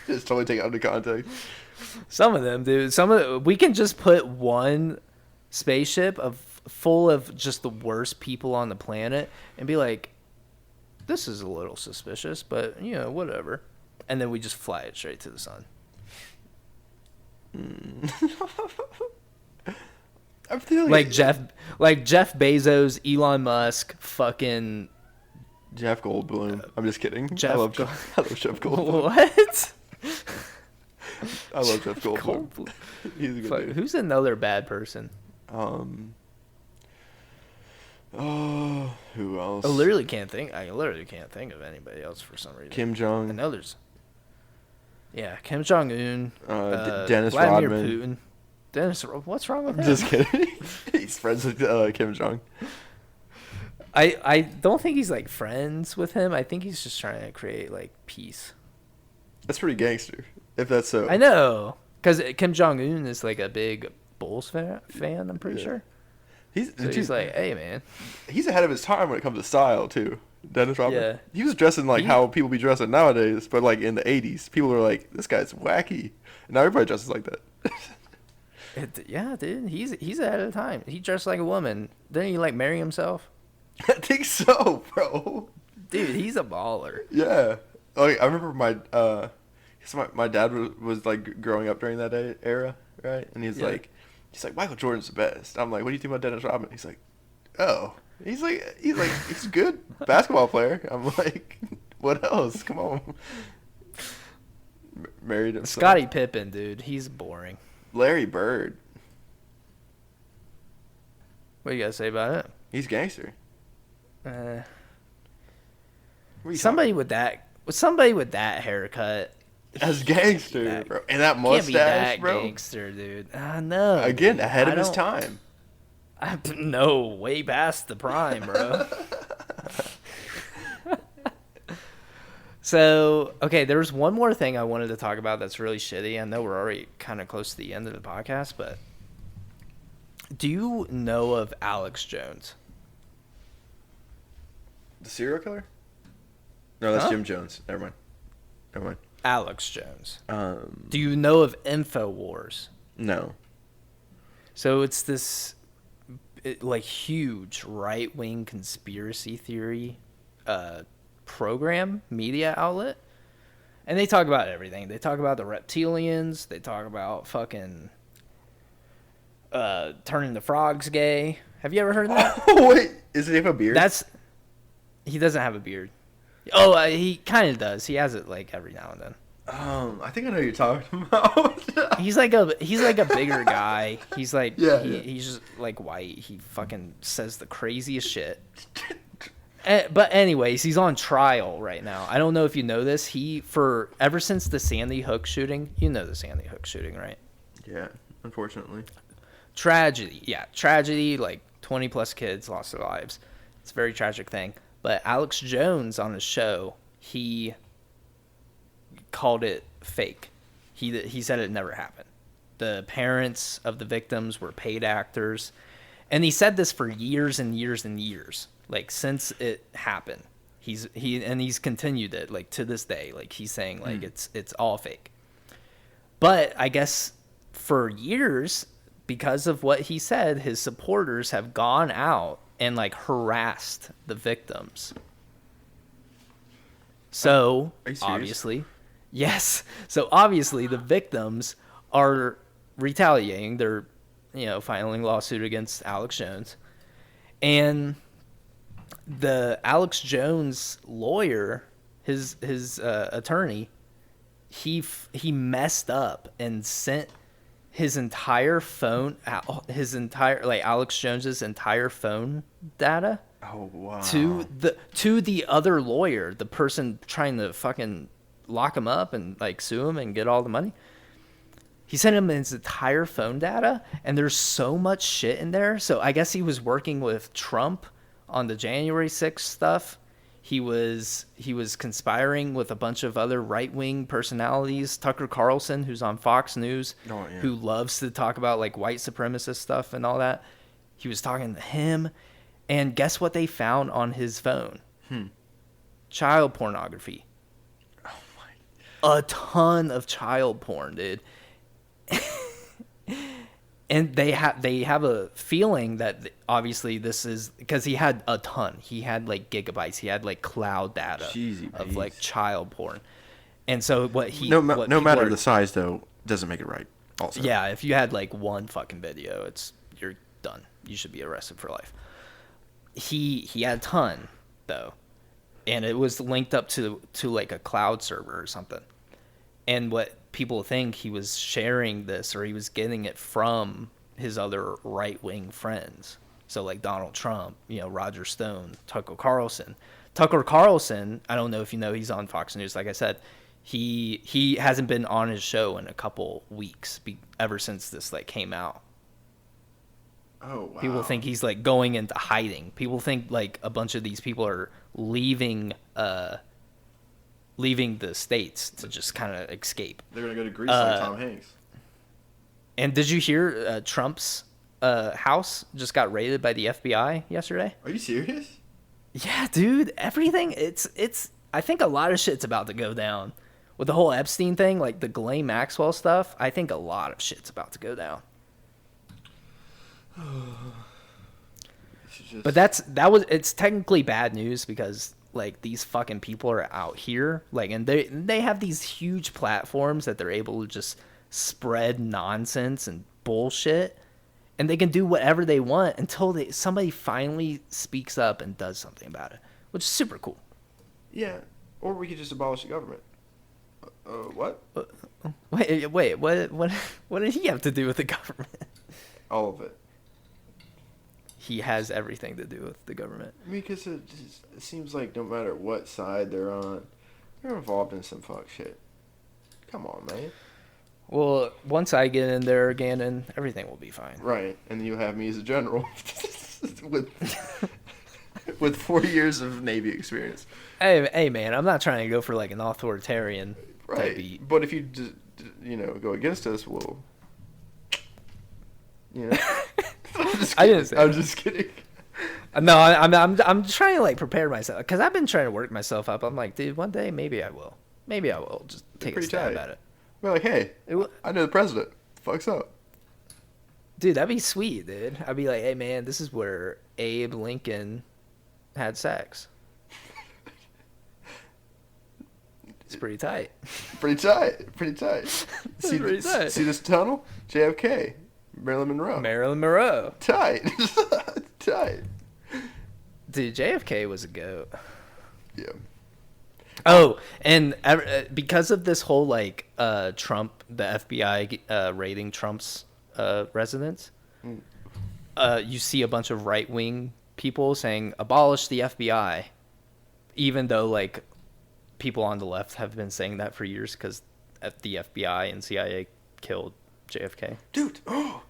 Just totally take it out of context. Some of them, dude. We can just put one spaceship full of just the worst people on the planet and be like, this is a little suspicious, but you know, whatever. And then we just fly it straight to the sun. I'm feeling Like Jeff Bezos, Elon Musk, fucking Jeff Goldblum. I'm just kidding. Jeff I love Jeff Goldblum. what? I love Jeff Goldblum. He's a good Fuck, dude. who's another bad person? Oh, who else? I literally can't think of anybody else for some reason. Kim I Jong. know there's. Yeah, Kim Jong Un. Dennis Vladimir Rodman. Putin. What's wrong with him? Just kidding. He's friends with Kim Jong. I don't think he's like friends with him. I think he's just trying to create like peace. That's pretty gangster. If that's so. I know, because Kim Jong Un is like a big Bulls fan. I'm pretty Yeah. sure. He's Like, hey man. he's ahead of his time when it comes to style too. Dennis Rodman. Yeah. He was dressing like how people be dressing nowadays, but like in the '80s, people are like, "This guy's wacky." And now everybody dresses like that. Yeah, dude, he's ahead of the time. He dressed like a woman. Didn't he like marry himself? I think so, bro. Dude, he's a baller. Yeah. Like I remember my dad was like growing up during that era, right? And he's like Michael Jordan's the best. I'm like, what do you think about Dennis Rodman? He's like, oh, he's a good basketball player. I'm like, what else? Come on. Married himself. Scottie Pippen, dude, he's boring. Larry Bird. What do you gotta say about it? He's gangster. What are you Somebody with that haircut. as gangster, bro, and that Can't be mustache, that bro. gangster, dude. No. Again, dude. ahead of I his don't- time. No, way past the prime, bro. So, okay, there's one more thing I wanted to talk about that's really shitty. I know we're already kind of close to the end of the podcast, but do you know of Alex Jones? The serial killer? No, that's Huh? Jim Jones. Never mind. Never mind. Alex Jones. Do you know of InfoWars? No. So it's this like huge right-wing conspiracy theory program, media outlet. And they talk about everything. They talk about the reptilians. They talk about fucking turning the frogs gay. Have you ever heard of that? Oh, wait. Does he have a beard? He doesn't have a beard. Oh, he kind of does. He has it like every now and then. I think I know who you're talking about. He's like a bigger guy. He's like Yeah. He's just like white. He fucking says the craziest shit. But anyways, he's on trial right now. I don't know if you know this. Ever since the Sandy Hook shooting, you know the Sandy Hook shooting, right? Yeah, unfortunately. Tragedy. Yeah, tragedy. Like 20 plus kids lost their lives. It's a very tragic thing. But Alex Jones on his show, he called it fake. He said it never happened. The parents of the victims were paid actors, and he said this for years and years and years, like since it happened. He's continued it like to this day. Like he's saying like it's all fake. But I guess for years, because of what he said, his supporters have gone out and like harassed the victims. So Are you serious? obviously, yes. So obviously the victims are retaliating. They're, filing lawsuit against Alex Jones. And the Alex Jones lawyer, his attorney, he messed up and sent his entire phone, Alex Jones's entire phone data Oh, wow. to the other lawyer, the person trying to fucking lock him up and like sue him and get all the money. He sent him his entire phone data, and there's so much shit in there. So I guess he was working with Trump on the January 6th stuff. He was conspiring with a bunch of other right-wing personalities. Tucker Carlson, who's on Fox News, who loves to talk about like white supremacist stuff and all that. He was talking to him, and guess what they found on his phone? Child pornography. Oh, my. A ton of child porn, dude. And they have a feeling that obviously this is because he had a ton. He had like gigabytes. He had like cloud data of like child porn. And so no matter the size though doesn't make it right. Also, yeah, if you had like one fucking video, you're done. You should be arrested for life. He had a ton though, and it was linked up to like a cloud server or something. And what people think, he was sharing this or he was getting it from his other right-wing friends. So like Donald Trump, Roger Stone, Tucker Carlson. Tucker Carlson, I don't know if you know, he's on Fox News. Like I said, he hasn't been on his show in a couple weeks ever since this like came out. Oh, wow. People think he's like going into hiding. People think like a bunch of these people are leaving the States to just kind of escape. They're going to go to Greece like Tom Hanks. And did you hear Trump's house just got raided by the FBI yesterday? Are you serious? Yeah, dude. Everything. It's. I think a lot of shit's about to go down. With the whole Epstein thing, like the Ghislaine Maxwell stuff, I think a lot of shit's about to go down. But it's technically bad news because like these fucking people are out here like, and they have these huge platforms that they're able to just spread nonsense and bullshit, and they can do whatever they want until somebody finally speaks up and does something about it, which is super cool. Yeah, or we could just abolish the government. What? Wait, what did he have to do with the government? All of it. He has everything to do with the government. I mean, because it seems like no matter what side they're on, they're involved in some fuck shit. Come on, man. Well, once I get in there, Gannon, everything will be fine. Right, and you have me as a general with with 4 years of Navy experience. Hey, man, I'm not trying to go for like an authoritarian type Right. beat. But if you go against us, we'll, I'm just I kidding. didn't say I'm that. just kidding. No, I'm trying to like prepare myself because I've been trying to work myself up. I'm like, dude, one day maybe I will. Maybe I will just take a Pretty stab tight. at it. We're like, hey, It I know the president. Fuck's up. Dude, that'd be sweet, dude. I'd be like, hey, man, this is where Abe Lincoln had sex. It's pretty tight. Pretty tight. Pretty tight. See, Pretty tight. see this tunnel? JFK. Marilyn Monroe. Marilyn Monroe. Tight. Tight. Dude, JFK was a goat. Yeah. Oh, and because of this whole, like, Trump, the FBI raiding Trump's residence, you see a bunch of right-wing people saying, abolish the FBI, even though, like, people on the left have been saying that for years because the FBI and CIA killed JFK. Dude, oh.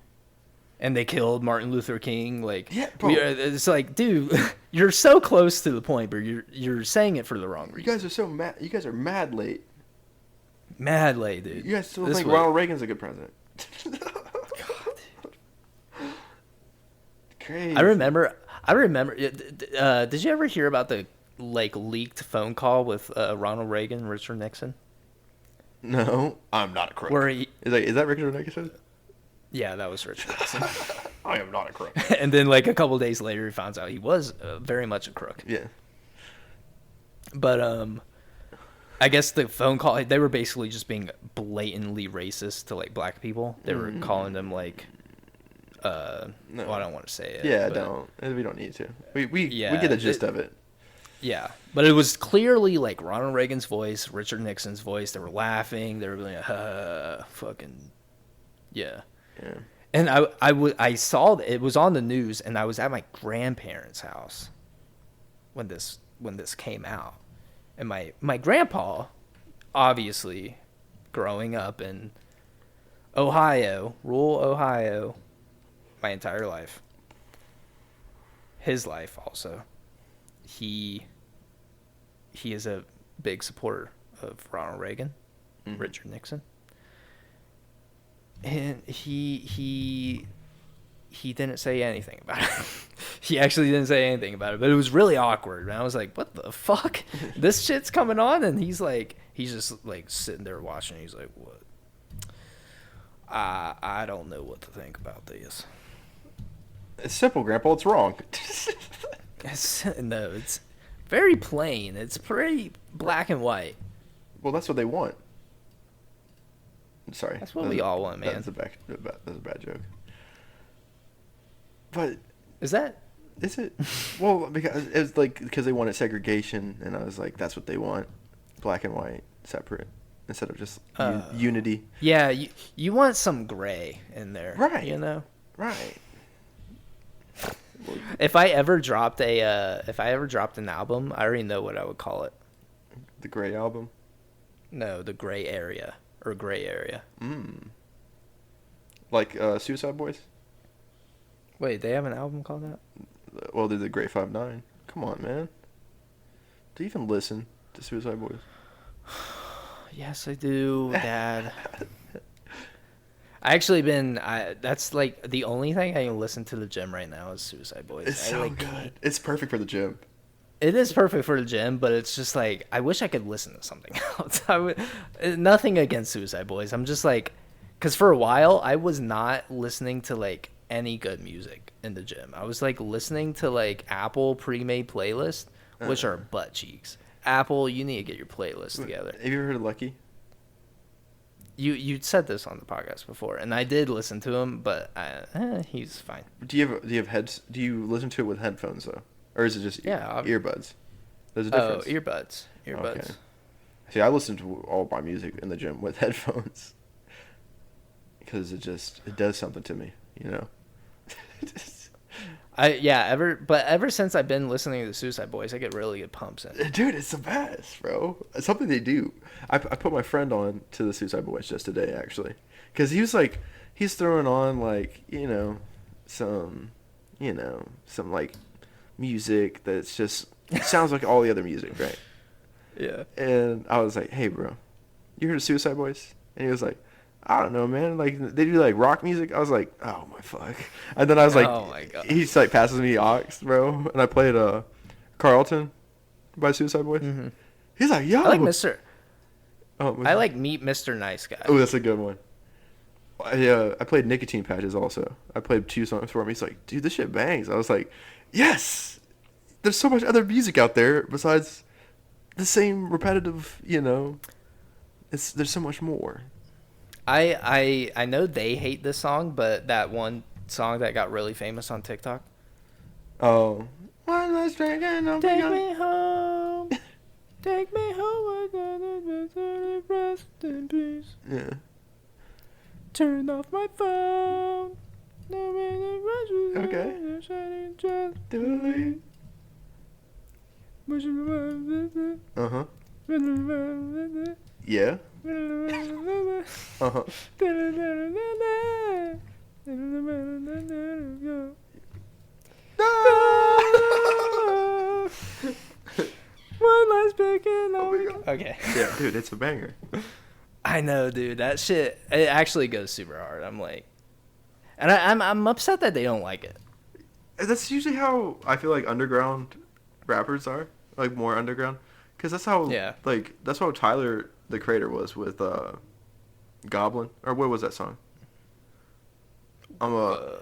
And they killed Martin Luther King. Like, Yeah, bro. It's like, dude, you're so close to the point, but you're saying it for the wrong You reason. guys are so mad. You guys are mad late. Mad late, dude. You guys still This think way. Ronald Reagan's a good president. Crazy. I remember. Did you ever hear about the like leaked phone call with Ronald Reagan and Richard Nixon? No, I'm not a crook. Where he, Is that Richard Nixon? yeah, that was Richard Nixon. I am not a crook. And then like a couple days later, he finds out he was very much a crook. Yeah. But I guess the phone call, they were basically just being blatantly racist to like black people. They were calling them like, No. well, I don't want to say it. Yeah, but, we don't need to. We Yeah, get the gist of it. Yeah, but it was clearly like Ronald Reagan's voice, Richard Nixon's voice. They were laughing. They were like, fucking, yeah. Yeah. And I saw it was on the news, and I was at my grandparents' house when this came out, and my grandpa, obviously, growing up in Ohio, rural Ohio, my entire life, his life also, he is a big supporter of Ronald Reagan, Richard Nixon. And he didn't say anything about it. He actually didn't say anything about it, but it was really awkward. And I was like, what the fuck? This shit's coming on? And he's just like sitting there watching. He's like, what? I don't know what to think about this. It's simple, Grandpa. It's wrong. No, it's very plain. It's pretty black and white. Well, that's what they want. Sorry. That's what we all want, man. That's a bad joke. But Is that? is it? Well, because they wanted segregation, and I was like, that's what they want, black and white, separate, instead of just unity. Yeah, you want some gray in there, Right. You know. Right. Well, If I ever dropped an album, I already know what I would call it. the Gray album. No, the gray area or gray area. Like Suicide Boys. Wait, they have an album called that? Well, they're the Great 5'9". Come on, man. Do you even listen to Suicide Boys? Yes, I do, Dad. That's like the only thing I can listen to the gym right now is Suicide Boys. It's so good. It's perfect for the gym. It is perfect for the gym, but it's just like I wish I could listen to something else. Nothing against Suicide Boys. I'm just like, because for a while I was not listening to like any good music in the gym. I was like listening to like Apple pre-made playlists, which are butt cheeks. Apple, you need to get your playlist together. Have you ever heard of Lucky? You said this on the podcast before, and I did listen to him, but he's fine. Do you have heads? Do you listen to it with headphones though, or is it just earbuds? There's a difference. Earbuds. Okay. See, I listen to all my music in the gym with headphones because it does something to me, you know. Ever since I've been listening to the Suicide Boys, I get really good pumps in. Dude, it's the best, bro. It's something they do. I put my friend on to the Suicide Boys just today, actually, because he's throwing on like some like music that's just sounds like all the other music, right? Yeah. And I was like, hey, bro, you heard of Suicide Boys? And he was like, I don't know, man. Like, they do, like, rock music. I was like, oh, my fuck. And then I was like, Oh my God. he's, like, passes me aux, bro. And I played Carlton by Suicide Boys. Mm-hmm. He's like, yo. I like Mr. Oh, I like Meet Mr. Nice Guy. Oh, that's a good one. I played Nicotine Patches also. I played 2 songs for him. He's like, dude, this shit bangs. I was like, yes. There's so much other music out there besides the same repetitive, you know. There's so much more. I know they hate this song, but that one song that got really famous on TikTok. Oh. One last drink and I'll be Take gone. me home. Take me home. Rest in peace. Yeah. Turn off my phone. Okay. Delete. Uh-huh. Yeah. Uh-huh. One last pick and Oh my God. okay. Yeah, dude, it's a banger. I know, dude. That shit, it actually goes super hard. I'm like, and I'm upset that they don't like it. That's usually how I feel like underground rappers are, like more underground, because that's how that's how Tyler the Creator was with Goblin, or what was that song?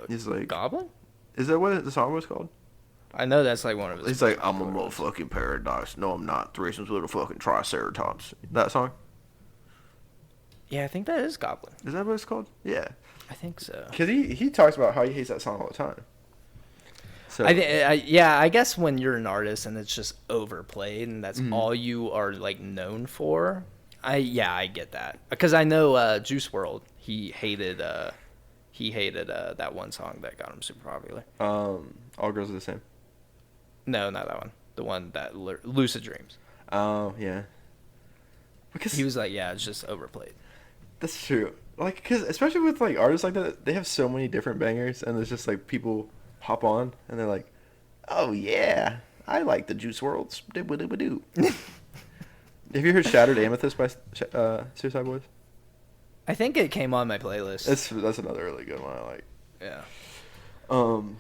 He's like Goblin. Is that what the song was called? I know that's like one of his. He's like, I'm a motherfucking paradox. No, I'm not. Threesomes with a fucking triceratops. That song? Yeah, I think that is Goblin. Is that what it's called? Yeah. I think so. Because he talks about how he hates that song all the time. So I guess when you're an artist and it's just overplayed and that's all you are like known for, I get that. Because I know Juice WRLD, he hated that one song that got him super popular. All Girls Are the Same. No, not that one. The one that Lucid Dreams. Oh, yeah. Because he was like, yeah, it's just overplayed. That's true. Like, because especially with like artists like that, they have so many different bangers, and it's just like people hop on and they're like, oh yeah, I like the Juice WRLD's doo. Have you heard Shattered Amethyst by Suicide Boys? I think it came on my playlist. That's another really good one I like. Yeah.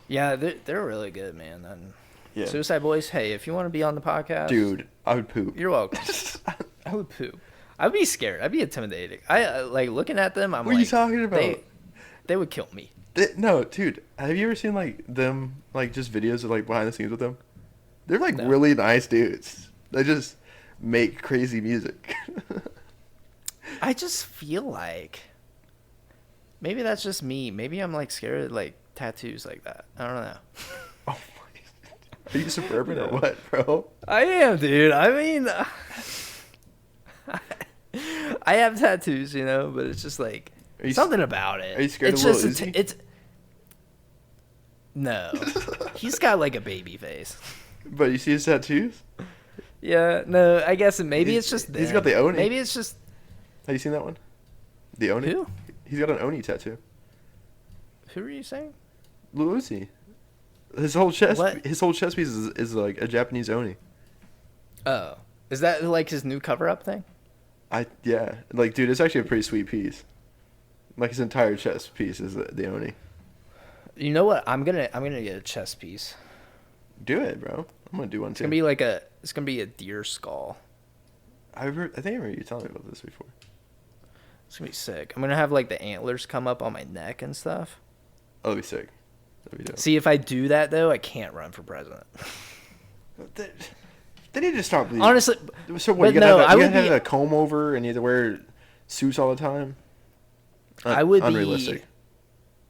Yeah, they're really good, man. And yeah. Suicide Boys, hey, if you want to be on the podcast, dude, I would poop. You're welcome. I would poop. I'd be scared. I'd be intimidated. I like looking at them. What are you talking about? They would kill me. No, dude. Have you ever seen like them like just videos of like behind the scenes with them? They're like really nice dudes. They just make crazy music. I just feel like maybe that's just me. Maybe I'm like scared of like tattoos like that. I don't know. Oh my! Are you suburban or what, bro? I am, dude. I mean, I have tattoos, you know, but it's just like something about it. Are you scared it's of just Lil Uzi? it's no. He's got like a baby face. But you see his tattoos? Yeah, no, I guess maybe it's just he's got the Oni. Maybe it's just. Have you seen that one? The Oni? Who? He's got an Oni tattoo. Who are you saying? Lil Uzi. His whole chest piece is like a Japanese Oni. Oh. Is that like his new cover up thing? Yeah. Like, dude, it's actually a pretty sweet piece. Like, his entire chest piece is the Oni. You know what? I'm gonna get a chest piece. Do it, bro. I'm gonna do one too. It's gonna be a deer skull. I think I remember you telling me about this before. It's gonna be sick. I'm gonna have like the antlers come up on my neck and stuff. Oh, that'd be sick. That'd be dope. See, if I do that though, I can't run for president. They need to stop. Honestly, so what? You gotta have a comb over, and you have to wear suits all the time. Unrealistic.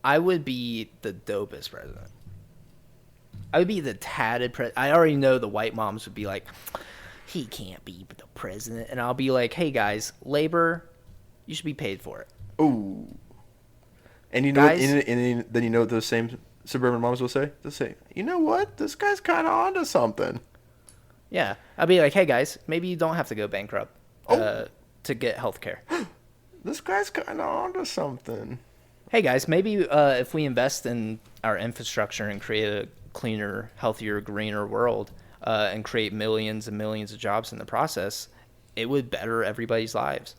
I would be the dopest president. I would be the tatted president. I already know the white moms would be like, he can't be the president, and I'll be like, hey guys, labor, you should be paid for it. Oh. And you know, and then you know what those same suburban moms will say? They'll say, you know what? This guy's kind of onto something. Yeah. I'll be like, hey guys, maybe you don't have to go bankrupt to get health care. This guy's kind of onto something. Hey guys, maybe if we invest in our infrastructure and create a cleaner, healthier, greener world, and create millions and millions of jobs in the process, it would better everybody's lives.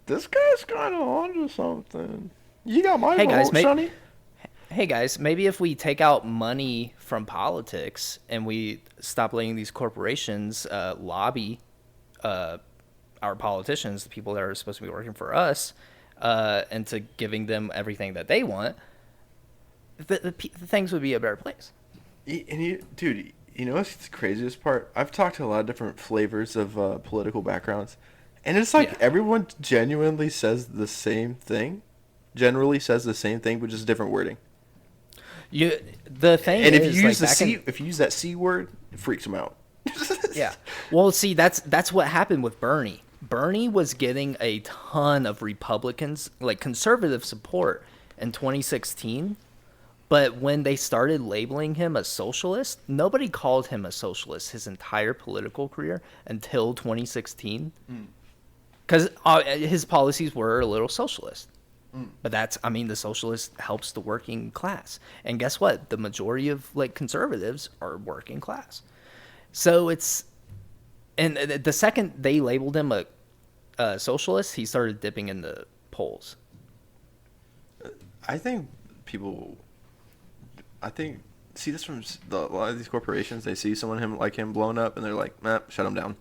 This guy's kind of onto something. You got my Hey guys, vote, Sonny. hey guys, maybe if we take out money from politics and we stop letting these corporations lobby our politicians, the people that are supposed to be working for us, into giving them everything that they want, the things would be a better place. Dude, you know what's the craziest part? I've talked to a lot of different flavors of political backgrounds, and it's like everyone genuinely says the same thing. Generally says the same thing, but just different wording. The thing and is, if you use that C word, it freaks them out. Yeah. Well, see, that's what happened with Bernie. Bernie was getting a ton of Republicans, like conservative support in 2016. But when they started labeling him a socialist, nobody called him a socialist his entire political career until 2016. Because his policies were a little socialist. But the socialist helps the working class. And guess what? The majority of like conservatives are working class. So and the second they labeled him a socialist, he started dipping in the polls. See this from a lot of these corporations. They see someone like him blown up, and they're like, nah, shut him down.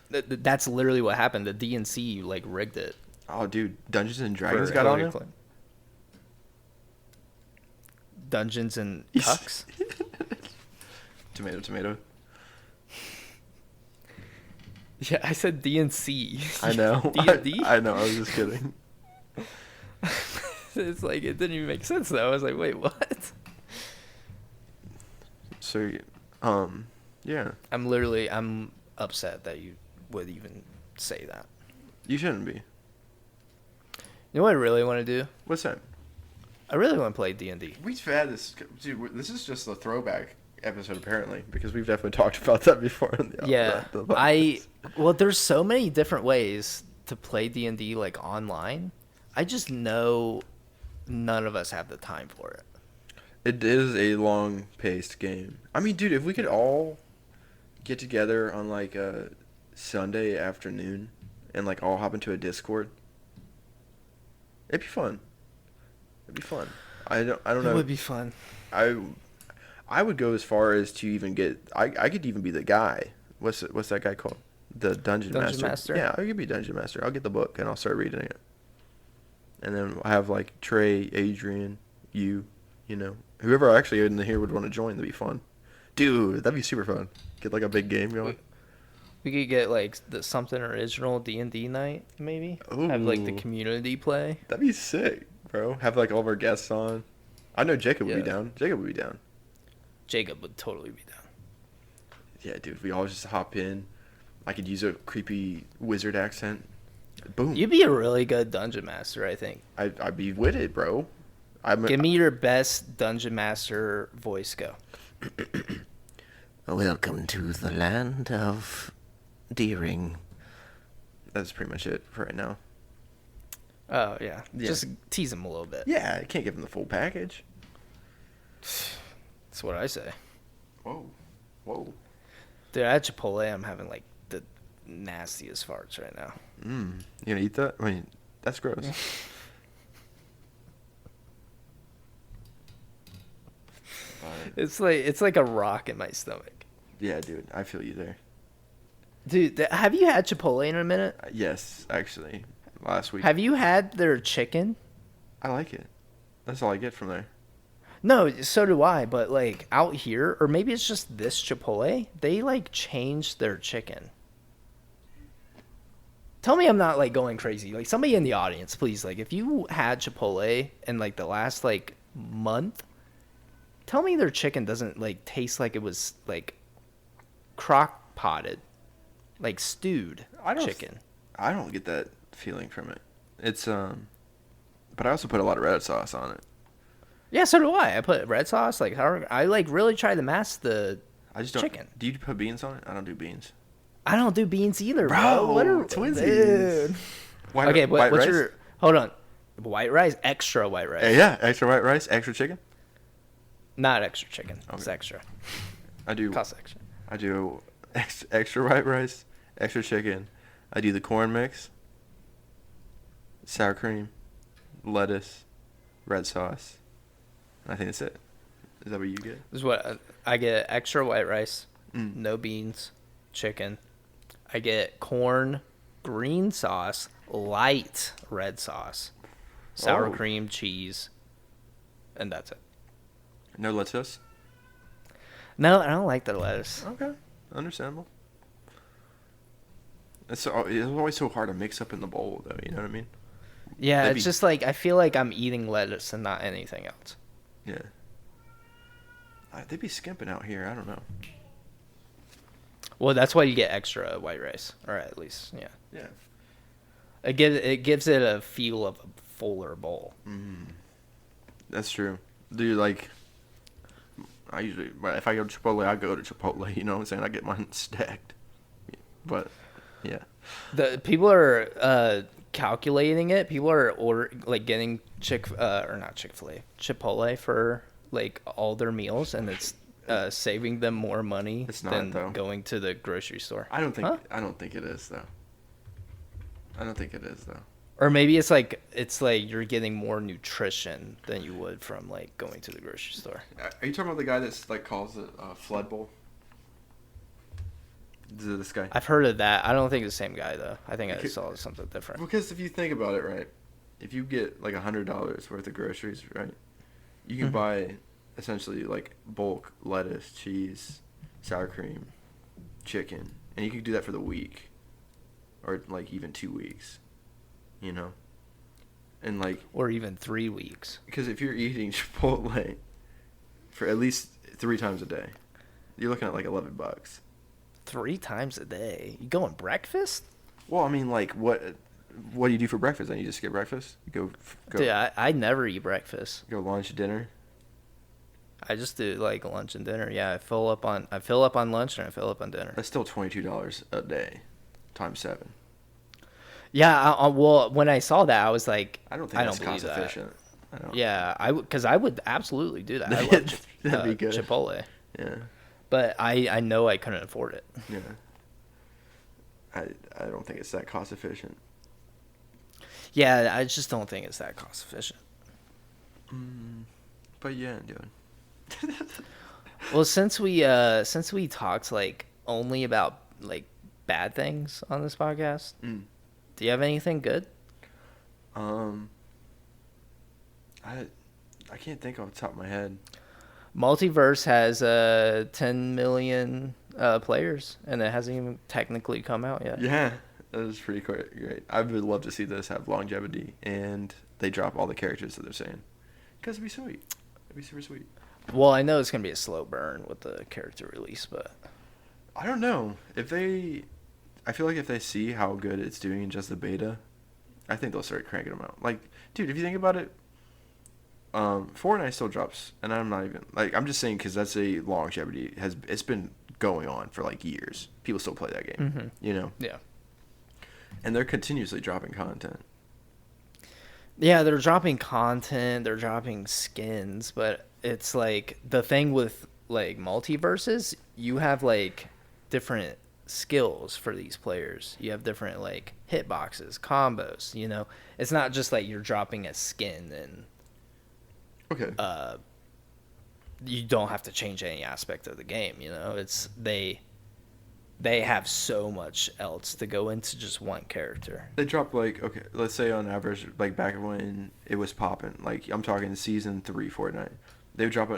That's literally what happened. The DNC like rigged it. Oh, dude, Dungeons and Dragons got on him. Dungeons and Tucks. Tomato. Yeah, I said DNC. I know. D&D? I know. I was just kidding. It's like it didn't even make sense though. I was like, wait, what? So, yeah. I'm upset that you would even say that. You shouldn't be. You know what I really want to do? What's that? I really want to play D&D. We've had this, dude. This is just a throwback episode apparently, because we've definitely talked about that before. Well, there's so many different ways to play D&D like online. I just know none of us have the time for it. It is a long-paced game. I mean, dude, if we could all get together on like a Sunday afternoon and like all hop into a Discord, it'd be fun. I don't know. It would be fun. I would go as far as to even get. I could even be the guy. What's that guy called? The Dungeon Master. Yeah, I could be Dungeon Master. I'll get the book and I'll start reading it. And then I have like Trey, Adrian, you know, whoever actually in here would want to join. That'd be fun, dude. That'd be super fun. Get like a big game going. We could get like something original D&D night maybe. Ooh. Have like the community play. That'd be sick, bro. Have like all of our guests on. I know Jacob would be down. Jacob would totally be down. Yeah, dude. We all just hop in. I could use a creepy wizard accent. Boom. You'd be a really good dungeon master, I think. I'd be with it, bro. Give me your best dungeon master voice. Go. Welcome to the land of Deering. That's pretty much it for right now. Oh, yeah. Just tease him a little bit. Yeah, I can't give him the full package. That's what I say. Whoa. Dude, at Chipotle, I'm having like the nastiest farts right now. You gonna eat that? I mean, that's gross. It's like a rock in my stomach. Yeah, dude, I feel you there. Dude, have you had Chipotle in a minute? Yes, actually, last week. Have you had their chicken? I like it. That's all I get from there. No, so do I, but like out here, or maybe it's just this Chipotle, they like changed their chicken. Tell me I'm not like going crazy. Like somebody in the audience, please, like if you had Chipotle in like the last like month, tell me their chicken doesn't like taste like it was like crock potted, like stewed chicken. I don't get that feeling from it. It's but I also put a lot of red sauce on it. Yeah, so do I. I put red sauce. Like I like really try to mask the chicken. Do you put beans on it? I don't do beans. I don't do beans either, bro. What are twinsies? Dude. Okay, what's your... Hold on. White rice? Extra white rice. Yeah, extra white rice, extra chicken. Not extra chicken. Okay. It's extra. I do. Costs extra. I do extra white rice, extra chicken. I do the corn mix, sour cream, lettuce, red sauce. I think that's it. Is that what you get? This is what I get: extra white rice, Mm. no beans, chicken. I get corn, green sauce, light red sauce, sour Oh. cream, cheese, and that's it. No lettuce? No, I don't like the lettuce. Okay. Understandable. It's always so hard to mix up in the bowl, though. You know what I mean? Yeah, That'd it's be- just like I feel like I'm eating lettuce and not anything else. Yeah. They'd be skimping out here. I don't know. Well, that's why you get extra white rice, or at least, yeah. Yeah. It gives it a feel of a fuller bowl. That's true. Do you like? I usually, but if I go to Chipotle, I go to Chipotle. You know what I'm saying? I get mine stacked. But, yeah. The people are calculating it. People are getting Chipotle for like all their meals, and it's saving them more money It's not, than though. going to the grocery store. I don't think. Huh? I don't think it is though. I don't think it is though. Or maybe it's like you're getting more nutrition than you would from like going to the grocery store. Are you talking about the guy that's like calls it flood bowl? Is it this guy? I've heard of that. I don't think it's the same guy though. I think I Okay. saw something different. Because if you think about it, right, if you get like $100 worth of groceries, right, you can Mhm. buy essentially like bulk lettuce, cheese, sour cream, chicken, and you can do that for the week, or like even 2 weeks, you know, and like Or even 3 weeks. because if you're eating Chipotle for at least 3 times a day, you're looking at like $11. 3 times a day. You going breakfast? Well, I mean, like what do you do for breakfast? Then you just get breakfast. You go Dude, I never eat breakfast. go lunch, dinner. I just do like lunch and dinner. Yeah, I fill up on lunch and I fill up on dinner. That's still $22 a day, times 7. Yeah, well, when I saw that, I was like, I don't think that's believe cost that. efficient. I don't. Yeah, because I would absolutely do that. I love That'd be good. Chipotle, Yeah. but I know I couldn't afford it. Yeah. I don't think it's that cost efficient. Yeah, I just don't think it's that cost efficient. But yeah, dude. Well, since we talked like only about like bad things on this podcast, do you have anything good? I can't think off the top of my head. Multiverse has 10 million players, and it hasn't even technically come out yet. Yeah, that is pretty great. I would love to see this have longevity, and they drop all the characters that they're saying, because it'd be sweet. It'd be super sweet. Well, I know it's gonna be a slow burn with the character release, but I don't know if they. I feel like if they see how good it's doing in just the beta, I think they'll start cranking them out. Like, dude, if you think about it, Fortnite still drops, and I'm not even like I'm just saying because that's a longevity it's been going on for like years. People still play that game, you know. yeah. And they're continuously dropping content. Yeah, they're dropping content, they're dropping skins, but it's like the thing with like multiverses, you have like different skills for these players. You have different like hitboxes, combos, you know. It's not just like you're dropping a skin and Okay. you don't have to change any aspect of the game, you know. It's they have so much else to go into just one character. They drop like okay, let's say on average, like back when it was popping, like I'm talking season 3 Fortnite, they would drop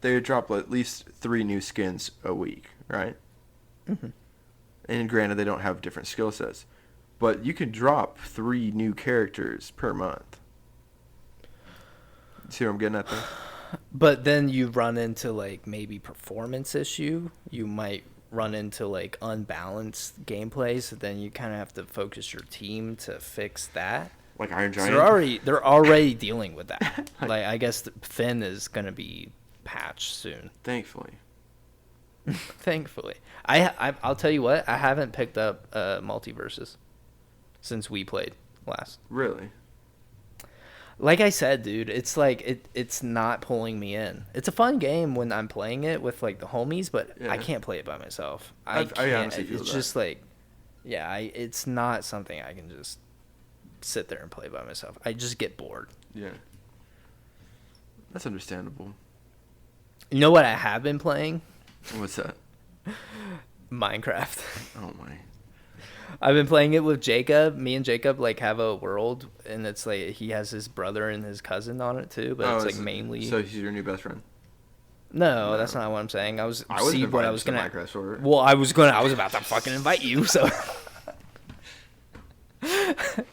they would drop at least 3 new skins a week, right? And granted, they don't have different skill sets, but you can drop 3 new characters per month. See what I'm getting at there? But then you run into like maybe performance issue. You might run into like unbalanced gameplay, so then you kind of have to focus your team to fix that. Like Iron So Giant. they're already dealing with that. Like I guess Finn is gonna be patched soon. Thankfully. Thankfully, I'll tell you what, I haven't picked up multiverses since we played last. Really? Like I said, dude, it's like it's not pulling me in. It's a fun game when I'm playing it with like the homies, but I Yeah. can't play it by myself. I Can't. honestly feel It's that. just like, yeah, it's not something I can just sit there and play by myself. I just get bored. Yeah. That's understandable. You know what I have been playing? What's that? Minecraft. Oh my. I've been playing it with Jacob. Me and Jacob like have a world, and it's like he has his brother and his cousin on it too. But it's like mainly. So he's your new best friend. No, that's not what I'm saying. I was I was see what I invited was to the gonna. Minecraft server. Well, I was about to fucking invite you. So.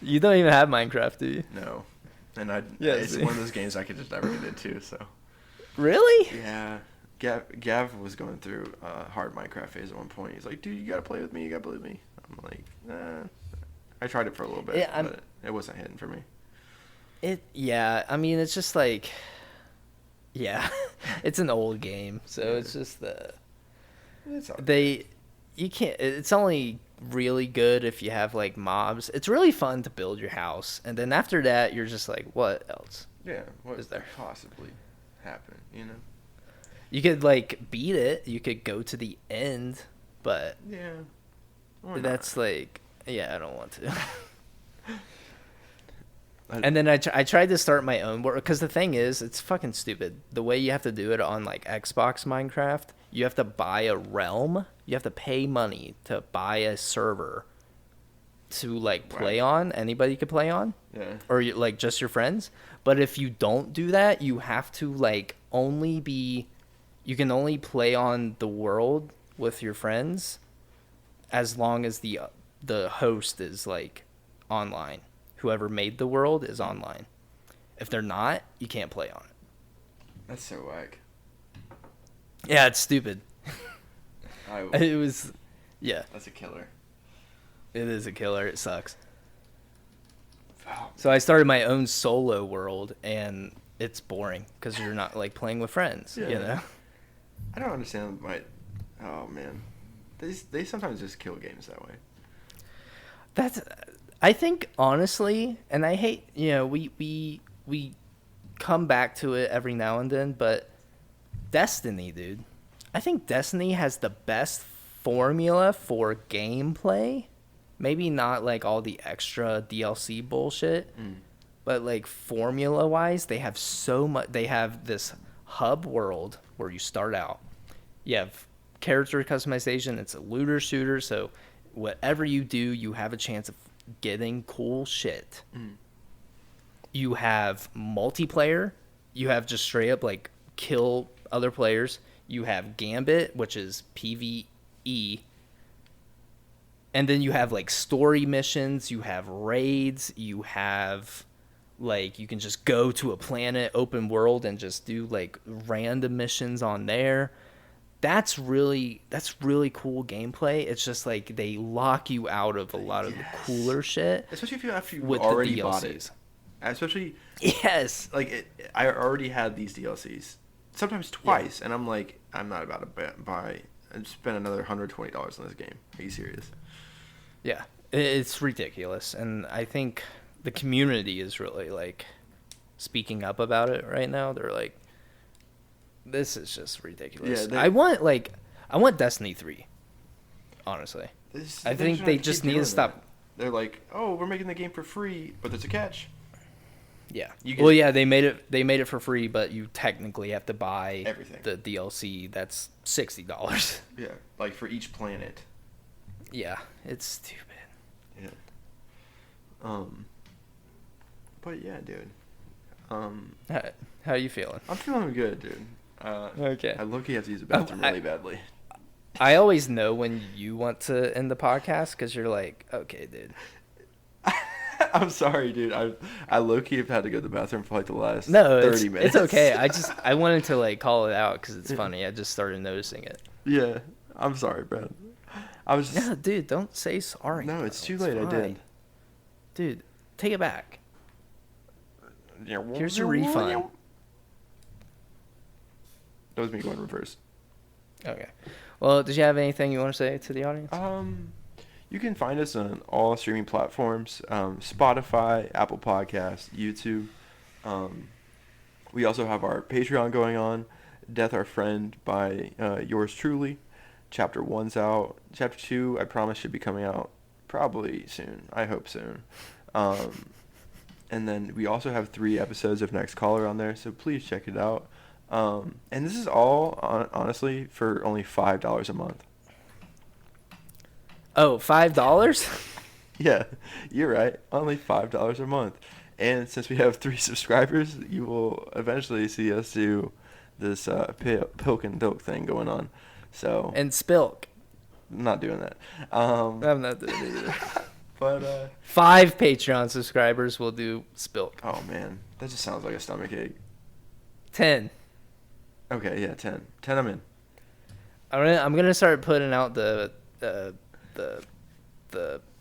You don't even have Minecraft, do you? No, and Yeah, it's see. one of those games I could just never get into. So. Really? Yeah. Gav was going through a hard Minecraft phase at one point. He's like, dude, you gotta play with me. You gotta play with me. I'm like, nah. I tried it for a little bit, Yeah, but it wasn't hitting for me. Yeah. I mean, it's just like, yeah, it's an old game, so Yeah. it's just It's all you can't. It's only really good if you have like mobs. It's really fun to build your house, and then after that, you're just like, what else? Yeah, what Is there? could possibly happen, you know? You could like beat it. You could go to the end, but Yeah. Or that's not. like, yeah, I don't want to. I- And then I tried to start my own world because the thing is, it's fucking stupid. The way you have to do it on like Xbox Minecraft, you have to buy a realm. You have to pay money to buy a server to like play Right. on. Anybody could play on, Yeah. or like just your friends. But if you don't do that, you have to like you can only play on the world with your friends as long as the host is like online. Whoever made the world is online. If they're not, you can't play on it. That's so whack. Yeah, it's stupid. I, It was, yeah, that's a killer. it is a killer. It sucks. Oh, So I started my own solo world, and it's boring because you're not like playing with friends. You Yeah. know. I don't understand oh man. They sometimes just kill games that way. I think honestly, and I hate, we come back to it every now and then, but Destiny, dude. I think Destiny has the best formula for gameplay. Maybe not like all the extra DLC bullshit, but like formula wise, they have so much. They have this hub world where you start out. You have character customization. It's a looter shooter, so whatever you do, you have a chance of getting cool shit. You have multiplayer. You have just straight up like kill other players. You have Gambit, which is PvE. And then you have like story missions, you have raids, you have like you can just go to a planet, open world, and just do like random missions on there. That's really cool gameplay. It's just like they lock you out of a lot of the cooler shit Especially if you with already the bought DLCs. it. Especially Yes. like I already had these DLCs, sometimes twice, and I'm like, I'm not about to buy and spend another $120 on this game. Are you serious? Yeah. It's ridiculous, and I think the community is really like speaking up about it right now. They're like, this is just ridiculous. Yeah, I want Destiny 3. Honestly. I think they just need to stop. They're like, oh, we're making the game for free, but there's a catch. Yeah. You get- Well, yeah, they made it for free, but you technically have to buy Everything. the DLC. That's $60. Yeah, like for each planet. Yeah, it's stupid. Yeah. But yeah, dude. How are you feeling? I'm feeling good, dude. Okay. I low-key have to use the bathroom really badly. I always know when you want to end the podcast because you're like, okay, dude. I'm sorry, dude. I low-key have had to go to the bathroom for like the last No, 30 minutes. it's okay. I wanted to like call it out because it's funny. I just started noticing it. Yeah, I'm sorry, Brad. I was just... No, dude, don't say sorry. No, bro. it's too late. I fine. did. Dude, take it back. Here's your That refund. was me going reverse. Okay. Well, did you have anything you want to say to the audience? You can find us on all streaming platforms: Spotify, Apple Podcasts, YouTube. We also have our Patreon going on, Death Our Friend by yours truly. Chapter 1's out. Chapter 2, I promise, should be coming out probably soon. I hope soon. And then we also have 3 episodes of Next Caller on there, so please check it out. And this is all, honestly, for only $5 a month. Oh, $5? Yeah, you're right. Only $5 a month. And since we have 3 subscribers, you will eventually see us do this pilk and dilk thing going on. So And Spilk. I'm not doing that. I'm not doing it either. But 5 Patreon subscribers will do Spilk. oh man, that just sounds like a stomach ache. 10. Okay, yeah, 10. 10, I'm in. I'm gonna start putting out the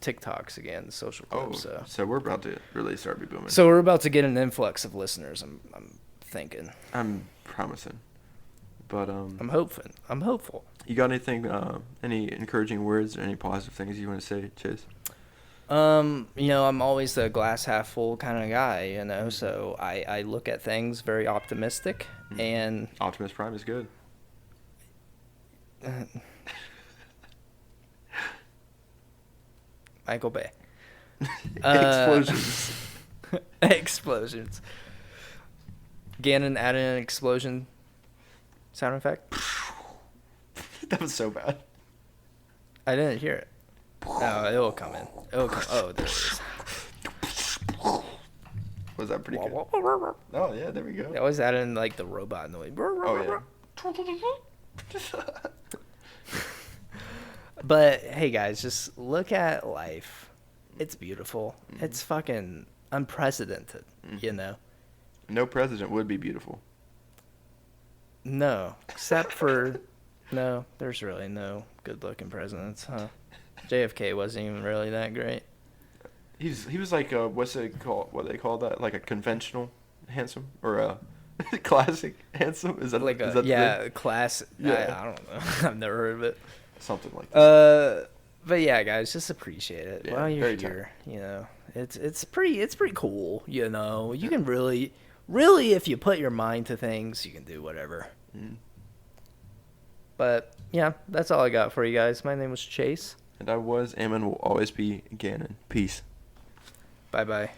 TikToks again, the social clips. So we're about to really start be booming. So we're about to get an influx of listeners. I'm thinking. I'm promising. But I'm hoping. I'm hopeful. You got anything? Any encouraging words or any positive things you want to say, Chase? I'm always the glass half full kind of guy, so I look at things very optimistic, and Optimus Prime is good. Michael Bay. Explosions. Explosions. Gannon added an explosion sound effect. That was so bad. I didn't hear it. No, it will come in. It will come. Oh, there it is. Was that pretty good? Oh yeah, there we go. They always add in like the robot noise. Oh yeah. But hey guys, just look at life. It's beautiful. It's fucking unprecedented, No president would be beautiful. No, except for no, there's really no good-looking presidents, huh? JFK wasn't even really that great. He was like what's it called? What they call that? Like a conventional handsome or a classic handsome? Is that Like is a that class? Yeah. I don't know. I've never heard of it. something like that? But yeah, guys, just appreciate it Yeah, while you're very here. It's pretty cool. You can really, if you put your mind to things, you can do whatever. Mm. But yeah, that's all I got for you guys. My name was Chase. And I was, am, and will always be Gannon. Peace. Bye bye.